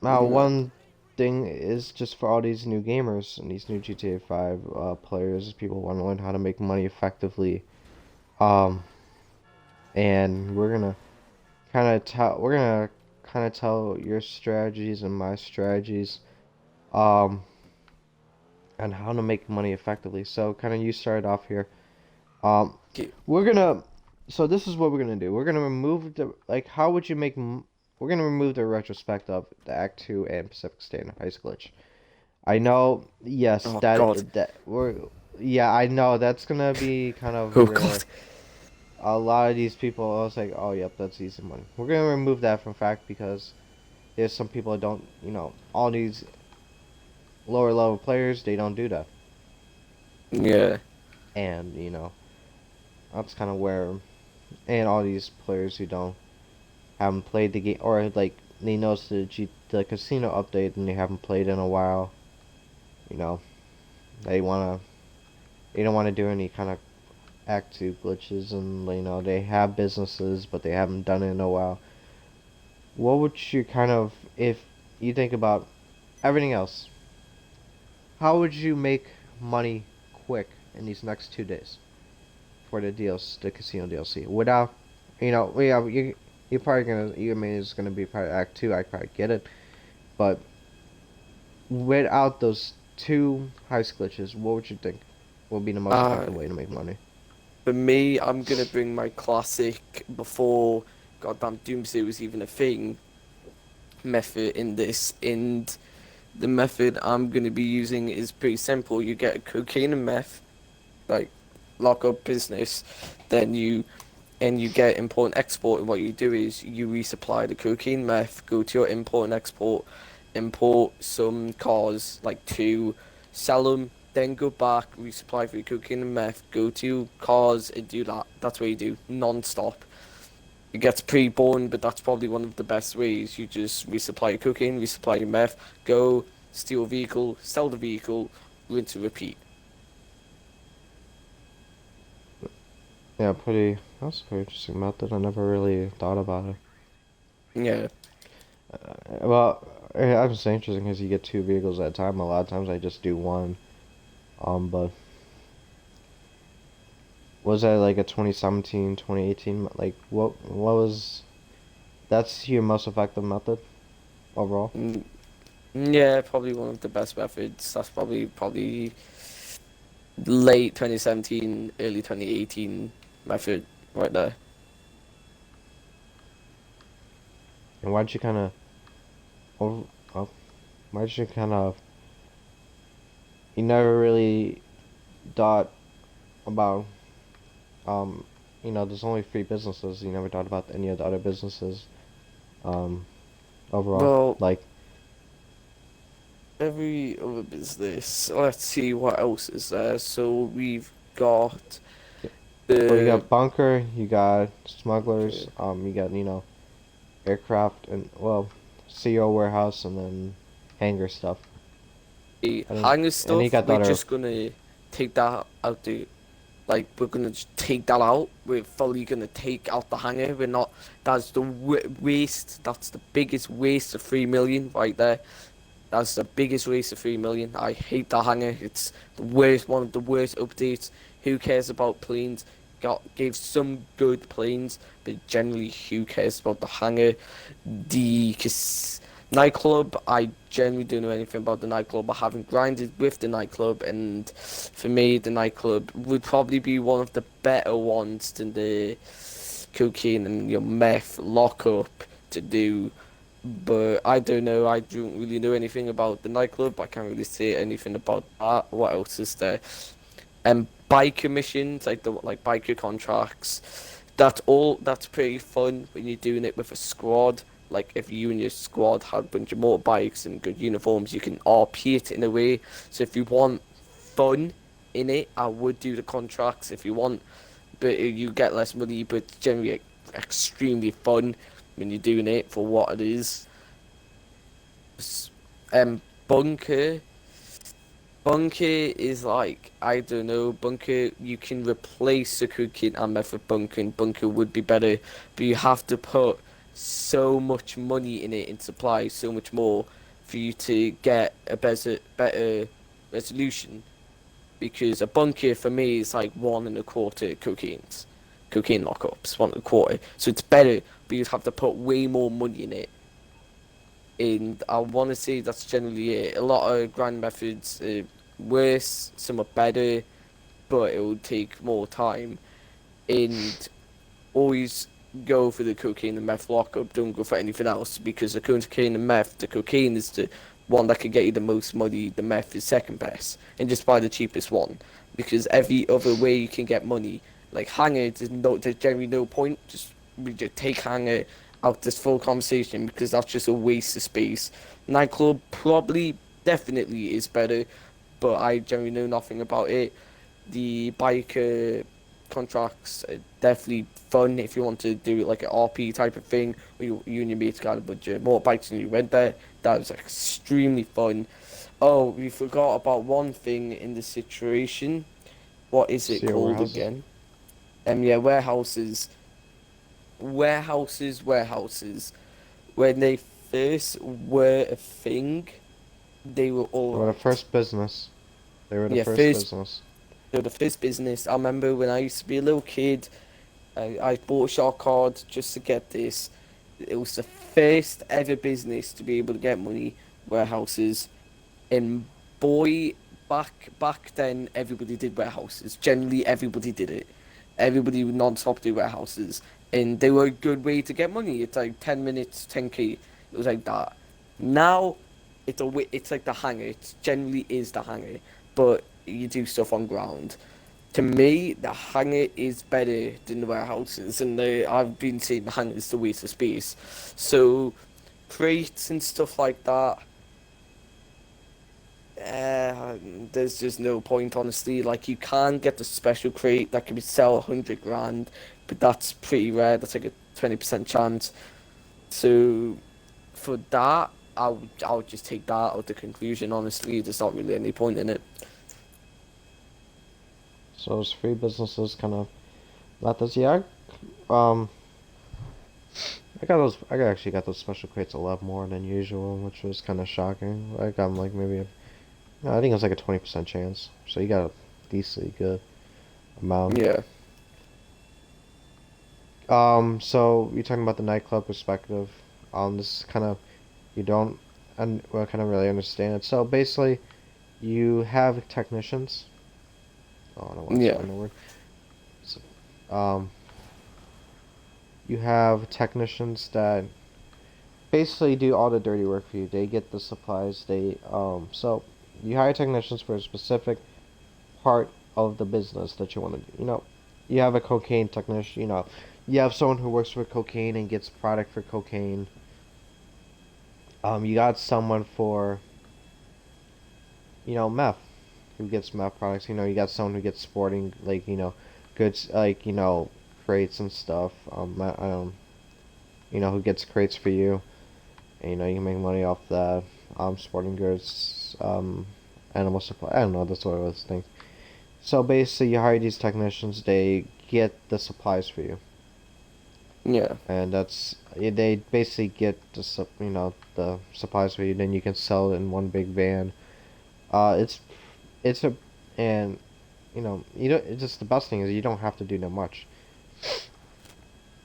Speaker 1: Now,
Speaker 2: Yeah.
Speaker 1: one thing is just for all these new gamers and these new GTA 5 players, people want to learn how to make money effectively. Um, and we're gonna kind of tell your strategies and my strategies, um, and how to make money effectively. So, kind of you started off here. Um,
Speaker 2: Okay.
Speaker 1: we're gonna. So this is what we're gonna do. We're gonna remove how would you we're gonna remove the retrospect of the Act 2 and Pacific Standard Ice Glitch. I know, yes,
Speaker 2: Oh God.
Speaker 1: yeah, I know that's gonna be kind of
Speaker 2: Oh
Speaker 1: really
Speaker 2: God.
Speaker 1: a lot of these people. I was like, oh, yep, that's easy money. We're gonna remove that from fact because there's some people that don't, all these lower level players, they don't do that,
Speaker 2: Yeah.
Speaker 1: and that's kind of where, and all these players who haven't played the game or like they noticed the casino update and they haven't played in a while. You know, they they don't want to do any kind of Act 2 glitches, and they have businesses but they haven't done it in a while. What would you if you think about everything else, how would you make money quick in these next 2 days for the casino DLC without, yeah, you're probably gonna. You mean it's gonna be probably Act 2. I probably get it, but without those two heist glitches, what would you think will be the most
Speaker 2: Uh,
Speaker 1: effective way to make money?
Speaker 2: for me, I'm gonna bring my classic before goddamn Doomsday was even a thing method in this. And the method I'm gonna be using is pretty simple. You get a cocaine and meth, like lock up business, then you get import and export. And what you do is you resupply the cocaine meth, go to your import and export, import some cars like two, sell them, then go back, resupply for your cocaine and meth, go to cars and do that. That's what you do non-stop. It gets pretty boring, but that's probably one of the best ways. You just resupply your cocaine, resupply your meth, go steal a vehicle, sell the vehicle, rinse and repeat.
Speaker 1: Yeah, pretty. That's a pretty interesting method. I never really thought about it.
Speaker 2: Yeah.
Speaker 1: Well, I'm just interesting because you get two vehicles at a time. A lot of times I just do one. But was that like a 2017, 2018? Like, what was? That's your most effective method overall.
Speaker 2: Mm, yeah, probably one of the best methods. That's probably late 2017, early 2018 method right there.
Speaker 1: And why'd you kind of over? Oh, why'd you kind of? You never really thought about um, there's only three businesses. You never thought about any of the other businesses um overall.
Speaker 2: Well,
Speaker 1: Like,
Speaker 2: every other business. Let's see what else is there. So we've got
Speaker 1: well, you
Speaker 2: the
Speaker 1: got bunker, you got smugglers, you got aircraft, and well, CO warehouse, and then hangar stuff. And
Speaker 2: hangar
Speaker 1: and you
Speaker 2: stuff.
Speaker 1: got the
Speaker 2: We're
Speaker 1: other.
Speaker 2: just gonna take that out the like we're gonna just take that out. We're fully gonna take out the hangar. We're not. That's the waste. That's the biggest waste of 3 million right there. That's the biggest waste of 3 million. I hate the hangar. It's the worst, one of the worst updates. Who cares about planes? Gave some good planes, but generally, who cares about the hangar? The nightclub. I generally don't know anything about the nightclub. I haven't grinded with the nightclub, and for me, the nightclub would probably be one of the better ones than the cocaine and your meth lockup to do. But I don't know. I don't really know anything about the nightclub. I can't really say anything about that. What else is there? Biker missions, like biker contracts. That's all. That's pretty fun when you're doing it with a squad. Like if you and your squad had a bunch of motorbikes and good uniforms, you can RP it in a way. So if you want fun in it, I would do the contracts. If you want, but you get less money, but generally extremely fun when you're doing it for what it is. S- Bunker. Bunker is like, I don't know, bunker, you can replace the cooking and method bunker, and bunker would be better, but you have to put so much money in it in supply, so much more for you to get a better resolution. Because a bunker for me is like 1.25 cocaine lockups, 1.25. So it's better, but you'd have to put way more money in it. And I want to say that's generally it. A lot of grind methods are worse, some are better, but it will take more time. And always go for the cocaine and meth lockup. Don't go for anything else because the cocaine is the one that can get you the most money. The meth is second best, and just buy the cheapest one because every other way you can get money, like hanger, there's generally no point. We just take hanger out this full conversation because that's just a waste of space. Nightclub probably definitely is better, but I generally know nothing about it. The biker contracts are definitely fun if you want to do like an RP type of thing where you and your mates got a bunch of motorbikes and you went there. That was extremely fun. Oh, we forgot about one thing in the situation. What is it
Speaker 1: CO
Speaker 2: called
Speaker 1: warehouses.
Speaker 2: again? Yeah, warehouses. Warehouses. When they first were a thing, they were
Speaker 1: They were the
Speaker 2: alright.
Speaker 1: first business. They were the
Speaker 2: Yeah,
Speaker 1: first
Speaker 2: first
Speaker 1: business.
Speaker 2: So the first business, I remember when I used to be a little kid, I bought a shark card just to get this. It was the first ever business to be able to get money, warehouses. And boy, back then, everybody did warehouses. Generally, everybody did it. Everybody would non-stop do warehouses, and they were a good way to get money. It's like 10 minutes, 10K. It was like that. Now, it's like the hangar. It generally is the hangar, but you do stuff on ground. To me, the hangar is better than the warehouses, and I've been saying the hangar is the waste of space. So, crates and stuff like that. Uh, there's just no point, honestly. Like, you can get the special crate that can be sell 100 grand, but that's pretty rare. That's like a 20% chance. So, for that, I would just take that out the conclusion, honestly. There's not really any point in it.
Speaker 1: So those free businesses kind of let this. Yeah, um, I got those. I actually got those special crates a lot more than usual, which was kind of shocking. I got like maybe no, I think it was like a 20% chance. So you got a decently good amount.
Speaker 2: Yeah.
Speaker 1: So you're talking about the nightclub perspective. This is kind of you don't and well, kind of really understand it. So basically, you have technicians. Oh, I don't want to
Speaker 2: Yeah.
Speaker 1: find the word. So, you have technicians that basically do all the dirty work for you. They get the supplies. So you hire technicians for a specific part of the business that you want to do. You have a cocaine technician. You have someone who works for cocaine and gets product for cocaine. You got someone for meth who gets meth products. You got someone who gets sporting like goods like crates and stuff. Who gets crates for you. And, you can make money off that. Sporting goods, animal supply. I don't know. That's what I was thinking. So basically, you hire these technicians. They get the supplies for you,
Speaker 2: Yeah.
Speaker 1: and they basically get the supplies for you. Then you can sell it in one big van. It's a and it's just the best thing is you don't have to do that much.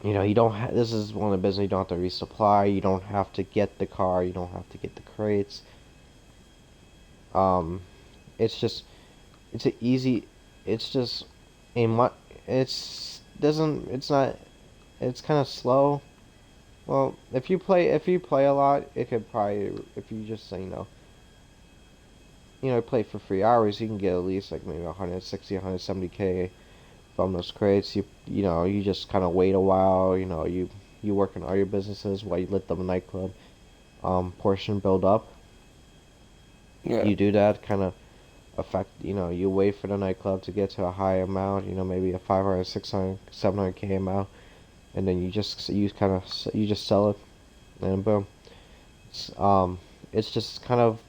Speaker 1: You don't this is one of the business you don't have to resupply, you don't have to get the car, you don't have to get the crates. Um, it's just, it's a easy, it's just a much, it's not, it's kind of slow. Well, if you play a lot, it could probably, if you just say, play for 3 hours, you can get at least like maybe 160, 170K from those crates. You just kind of wait a while. You work on all your businesses while you let the nightclub portion build up.
Speaker 2: Yeah.
Speaker 1: You do that kind of affect. You wait for the nightclub to get to a high amount. Maybe a 500, 600, 700K amount, and then you just sell it, and boom. It's just kind of.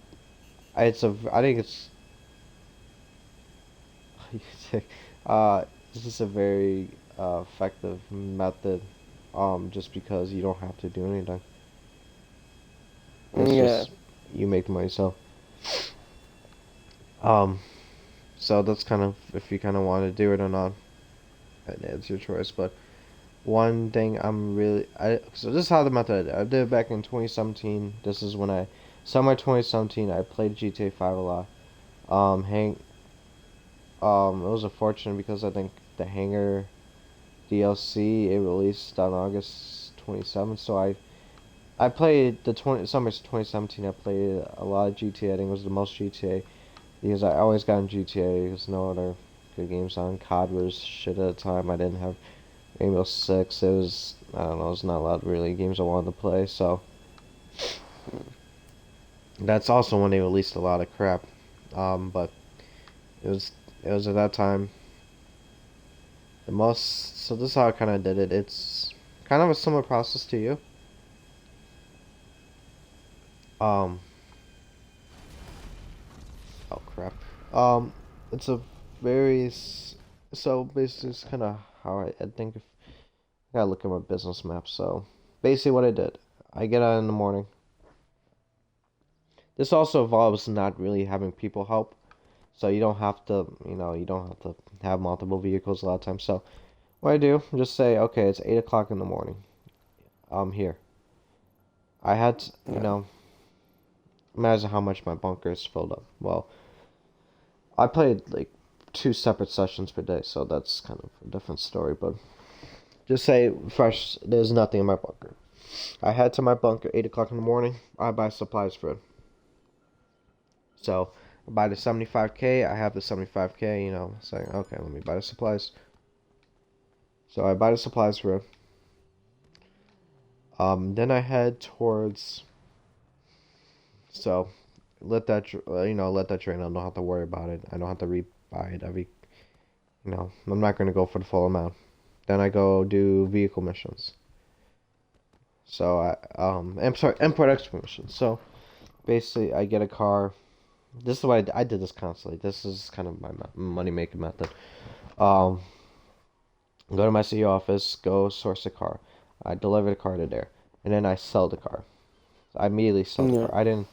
Speaker 1: I think it's. uh, this is a very effective method, just because you don't have to do anything. It's
Speaker 2: Yeah.
Speaker 1: just you make the money. Um, so that's kind of if you kind of want to do it or not, it's your choice. But one thing so this is how the method I did it back in 2017. This is when summer 2017. I played GTA 5 a lot. Um, hang, it was unfortunate because I think the Hangar DLC it released on August 27th. So I played the summer 2017. I played a lot of GTA. I think it was the most GTA because I always got in GTA because no other good games on. COD was shit at the time. I didn't have Rainbow Six. It was I don't know. There's not a lot of really games I wanted to play. So that's also when they released a lot of crap. But it was at that time the most. So this is how I kind of did it. It's kind of a similar process to you. Um. Oh crap. It's a very so basically it's kind of how I think if I gotta look at my business map. So basically what I did, I get out in the morning. This also involves not really having people help. So you don't have to, you don't have to have multiple vehicles a lot of times. So what I do, just say, okay, it's 8 o'clock in the morning. I'm here. I had to,
Speaker 2: Yeah.
Speaker 1: imagine how much my bunker is filled up. Well, I played like 2 separate sessions per day, so that's kind of a different story. But just say fresh, there's nothing in my bunker. I head to my bunker 8 o'clock in the morning. I buy supplies for it. So I buy the 75K. I have the 75K. Saying okay, let me buy the supplies. So I buy the supplies for it. Then I head towards. So let that drain. I don't have to worry about it. I don't have to rebuy it every. I'm not gonna go for the full amount. Then I go do vehicle missions. So I'm sorry, import export missions. So basically, I get a car. This is why I did this constantly. This is kind of my money making method. Um, go to my city office, go source a car. I deliver the car to there, and then I sell the car. So I immediately sell the
Speaker 2: Yeah.
Speaker 1: car.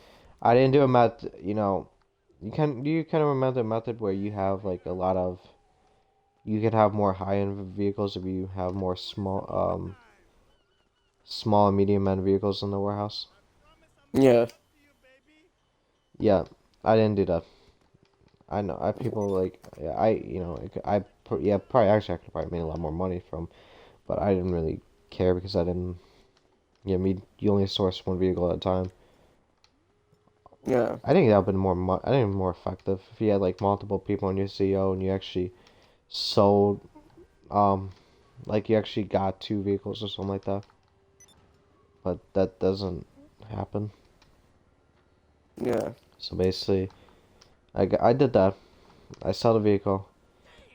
Speaker 1: I didn't do a method. Do you kind of remember the method where you have like a lot of, you could have more high end vehicles if you have more small and medium end vehicles in the warehouse.
Speaker 2: Yeah.
Speaker 1: Yeah, I didn't do that. I know I people like yeah, yeah, probably actually I could probably made a lot more money from, but I didn't really care because I didn't. Yeah, you only source one vehicle at a time.
Speaker 2: Yeah.
Speaker 1: I think that would have been I think more effective if you had like multiple people in your CEO and you actually sold um like you actually got 2 vehicles or something like that. But that doesn't happen.
Speaker 2: Yeah.
Speaker 1: So basically, I did that. I sell the vehicle,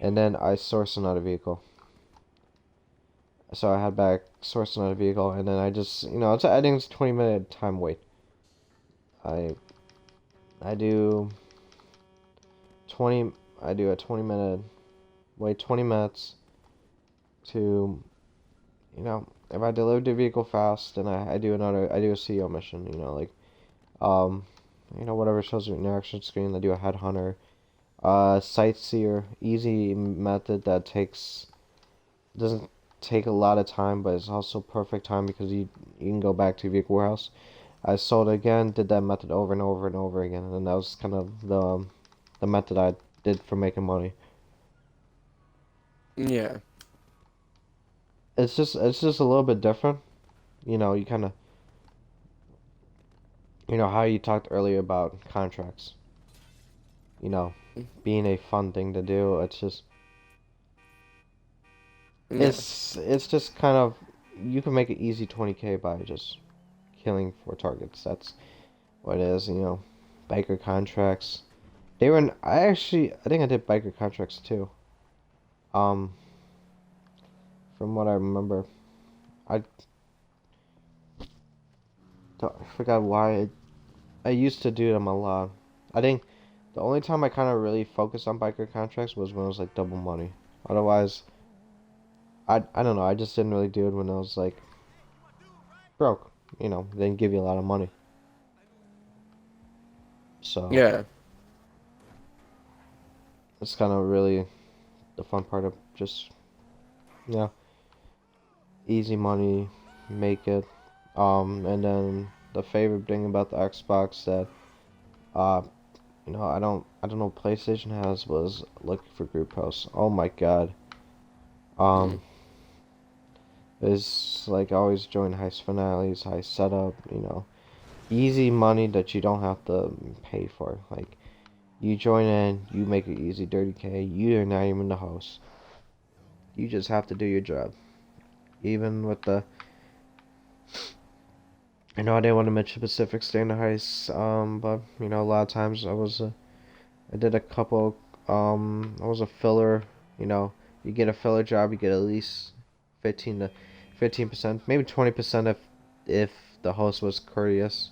Speaker 1: and then I source another vehicle. So I had back, source another vehicle, and then I just, I think it's 20-minute time wait. I I do 20, I do a 20-minute wait, 20 minutes to, if I deliver the vehicle fast, then I do a CEO mission, um, whatever shows your interaction screen. I do a headhunter, sightseer, easy method that doesn't take a lot of time, but it's also perfect time because you can go back to your vehicle warehouse. I sold again, did that method over and over and over again, and that was kind of the method I did for making money.
Speaker 2: Yeah.
Speaker 1: It's just a little bit different. You kind of how you talked earlier about contracts. You know, being a fun thing to do.
Speaker 2: Yeah.
Speaker 1: It's just kind of, you can make an easy 20K by just killing 4 targets. That's what it is. Biker contracts. I think I did biker contracts too. Um, from what I remember, I I forgot why I used to do them a lot. I think the only time I kind of really focused on biker contracts was when it was like double money. Otherwise, I don't know. I just didn't really do it when I was like broke. They didn't give you a lot of money. So
Speaker 2: Yeah.
Speaker 1: it's kind of really the fun part of just, yeah, easy money, make it. And then the favorite thing about the Xbox that uh I don't know what PlayStation has was looking for group posts. Oh my god.
Speaker 2: Mm.
Speaker 1: Um, it's like always join heist finales, heist setup. Easy money that you don't have to pay for. Like you join in, you make it easy, 30K. You're not even the host. You just have to do your job. Even with the, I didn't want to mention Pacific Standard Heist, but a lot of times I did a couple, I was a filler. You know, you get a filler job, you get at least 15%, maybe 20% if the host was courteous.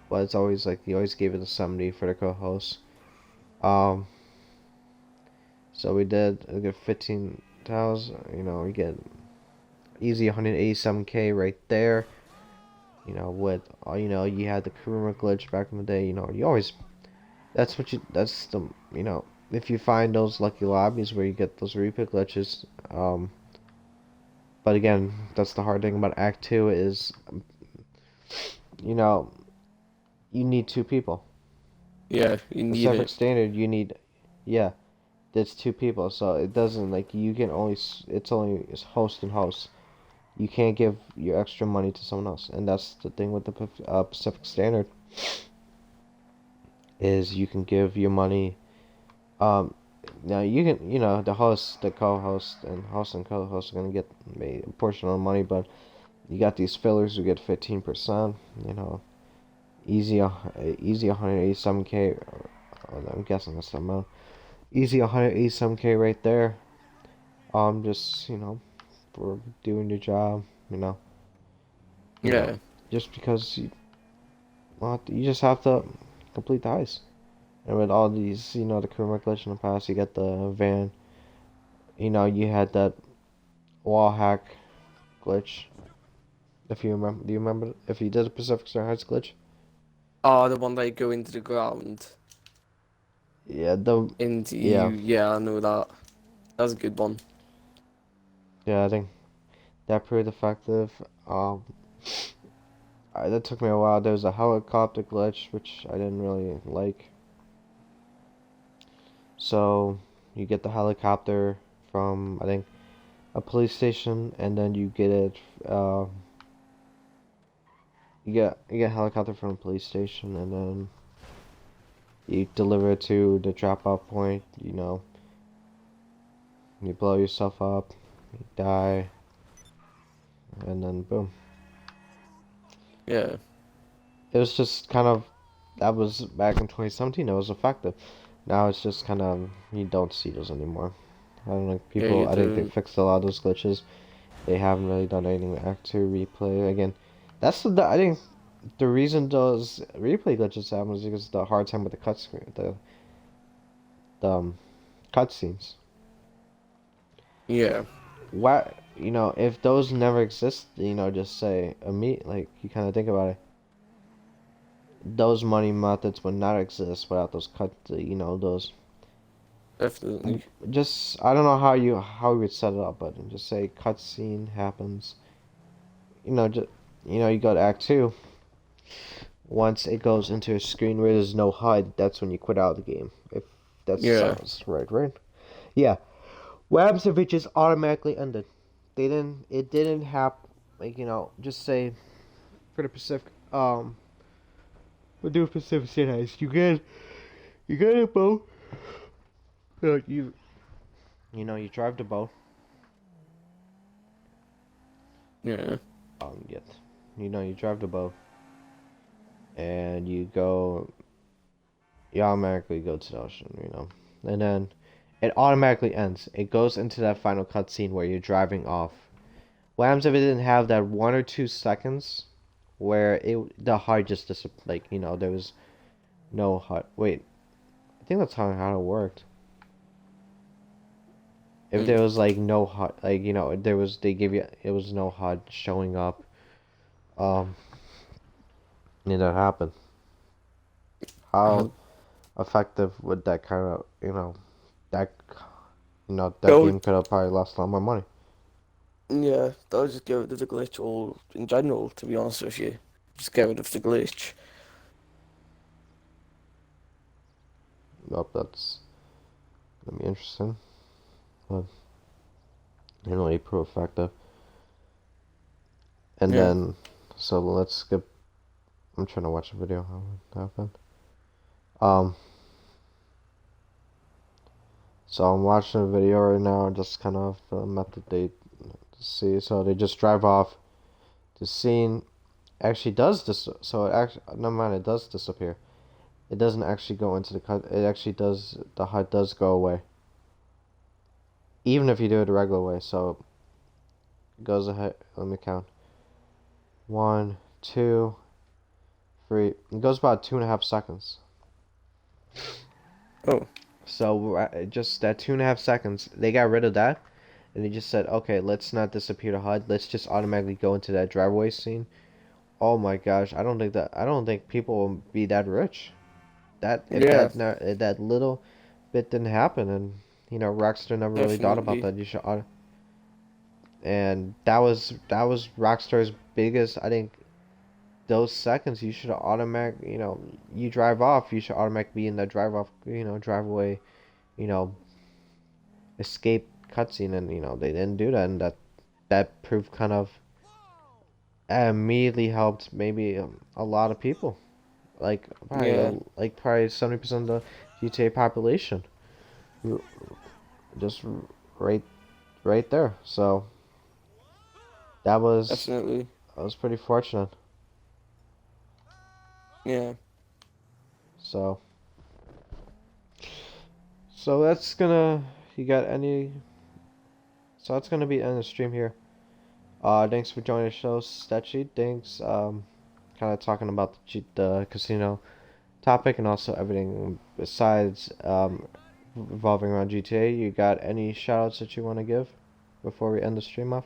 Speaker 1: But it's always like he always gave it a 70 for the co-host. Um, so we get 15,000. We get easy 187K right there. With you had the Kuruma glitch back in the day. You always that's the if you find those lucky lobbies where you get those replay glitches. But again, that's the hard thing about Act 2 is you know, you need two people.
Speaker 2: Yeah, you need
Speaker 1: Pacific
Speaker 2: it.
Speaker 1: Standard, you need, yeah, that's two people. So it doesn't like you can only it's only it's host and host. You can't give your extra money to someone else, and that's the thing with the Pacific Standard is you can give your money. Um, Now you can, the host, the co-host, and host and co-host are gonna get a portion of the money, but you got these fillers who get 15%. Easy, easy 187K. I'm guessing that's the amount. Easy 187K right there. Just for doing your job. You know,
Speaker 2: Yeah,
Speaker 1: just because you just have to complete the heist. And with all these, the criminal glitch in the past, you get the van. You had that wall hack glitch. If you remember, do you remember if you did a Pacific Star Heights glitch?
Speaker 2: oh, the one they go into the ground.
Speaker 1: Yeah,
Speaker 2: Into you,
Speaker 1: yeah,
Speaker 2: yeah, I know that. That was a good one.
Speaker 1: yeah. I think that proved effective. That took me a while. There was a helicopter glitch, which I didn't really like. So you get the helicopter from I think a police station, and then you get it. You get a helicopter from a police station, and then you deliver it to the drop-off point. You blow yourself up, you die, and then boom.
Speaker 2: Yeah.
Speaker 1: It was just kind of that was back in 2017. It was effective. Now it's just kind of you don't see those anymore. I don't know.
Speaker 2: Yeah, you
Speaker 1: I think they
Speaker 2: do.
Speaker 1: fixed a lot of those glitches. They haven't really done anything with Act 2 replay again. I think the reason those replay glitches happen is because of the hard time with the cut screen, the cutscenes.
Speaker 2: Yeah.
Speaker 1: Why, if those never exist, just say like you kind of think about it. Those money methods would not exist without those those.
Speaker 2: Definitely.
Speaker 1: Just I don't know how you would set it up, but just say cutscene happens. Just you go to Act 2. Once it goes into a screen where there's no HUD, that's when you quit out of the game. If that
Speaker 2: Yeah.
Speaker 1: sounds right? Yeah. What happens if it just automatically ended? It didn't happen. Like, just say for the Pacific, we'll do Pacific City Heist. You get a boat. You drive the boat.
Speaker 2: Yeah.
Speaker 1: Get, you drive the boat, and you automatically go to the ocean, and then it automatically ends. It goes into that final cutscene where you're driving off. What happens if it didn't have that 1 or 2 seconds where the HUD just like there was no HUD. Wait, I think that's how it worked. If
Speaker 2: Mm.
Speaker 1: there was like no HUD, like there was they give you it was no HUD showing up, um, and that happened. How
Speaker 2: Um,
Speaker 1: effective would that kind of that that
Speaker 2: go.
Speaker 1: game could have probably lost a lot more money.
Speaker 2: Yeah, they'll just get rid of the glitch all in general, to be honest with you. Just get rid of the glitch.
Speaker 1: Nope, that's gonna be interesting, but really proof effective. And
Speaker 2: Yeah.
Speaker 1: then, so let's skip. I'm trying to watch a video. How it happened? Um, so I'm watching a video right now, just kind of method they see. So they just drive off. The scene actually does this. So it actually, never mind. It does disappear. It doesn't actually go into the cut. It actually does. The HUD does go away, even if you do it the regular way. So it goes ahead. Let me count. 1, 2, 3. It goes about 2.5 seconds.
Speaker 2: Oh.
Speaker 1: So just that 2.5 seconds, they got rid of that, and they just said, okay, let's not disappear the HUD. Let's just automatically go into that driveway scene. Oh my gosh, I don't think people will be that rich. That if
Speaker 2: Yeah,
Speaker 1: that little bit didn't happen, and Rockstar never really thought about
Speaker 2: definitely.
Speaker 1: that. And that was Rockstar's biggest. I think those seconds you should automatic, you drive off, you should automatically be in that drive off, drive away, you know, escape cutscene, and they didn't do that, and that proved kind of immediately helped maybe a lot of people, like
Speaker 2: Yeah,
Speaker 1: probably 70% of the GTA population, just right right there. So that was
Speaker 2: definitely.
Speaker 1: that was pretty fortunate.
Speaker 2: Yeah.
Speaker 1: So so that's gonna you got any so that's gonna be the end of the stream here. Thanks for joining the show, Stetchy. Thanks. Kind of talking about the casino topic and also everything besides revolving around GTA. You got any shoutouts that you want to give before we end the stream off?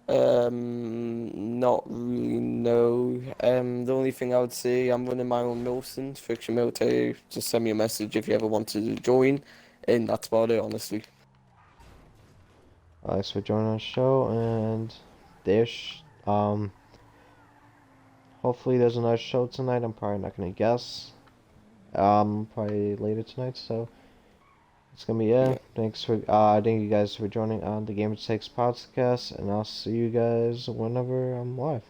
Speaker 2: Not really, no. The only thing I would say, I'm running my own Milson, FRIC xStetchy. Just send me a message if you ever want to join, and that's about it, honestly.
Speaker 1: Thanks for joining the show, and there's hopefully there's another show tonight. I'm probably not gonna guess. Probably later tonight. So it's gonna be
Speaker 2: Yeah.
Speaker 1: thank you guys for joining on the Gamertages podcast, and I'll see you guys whenever I'm live.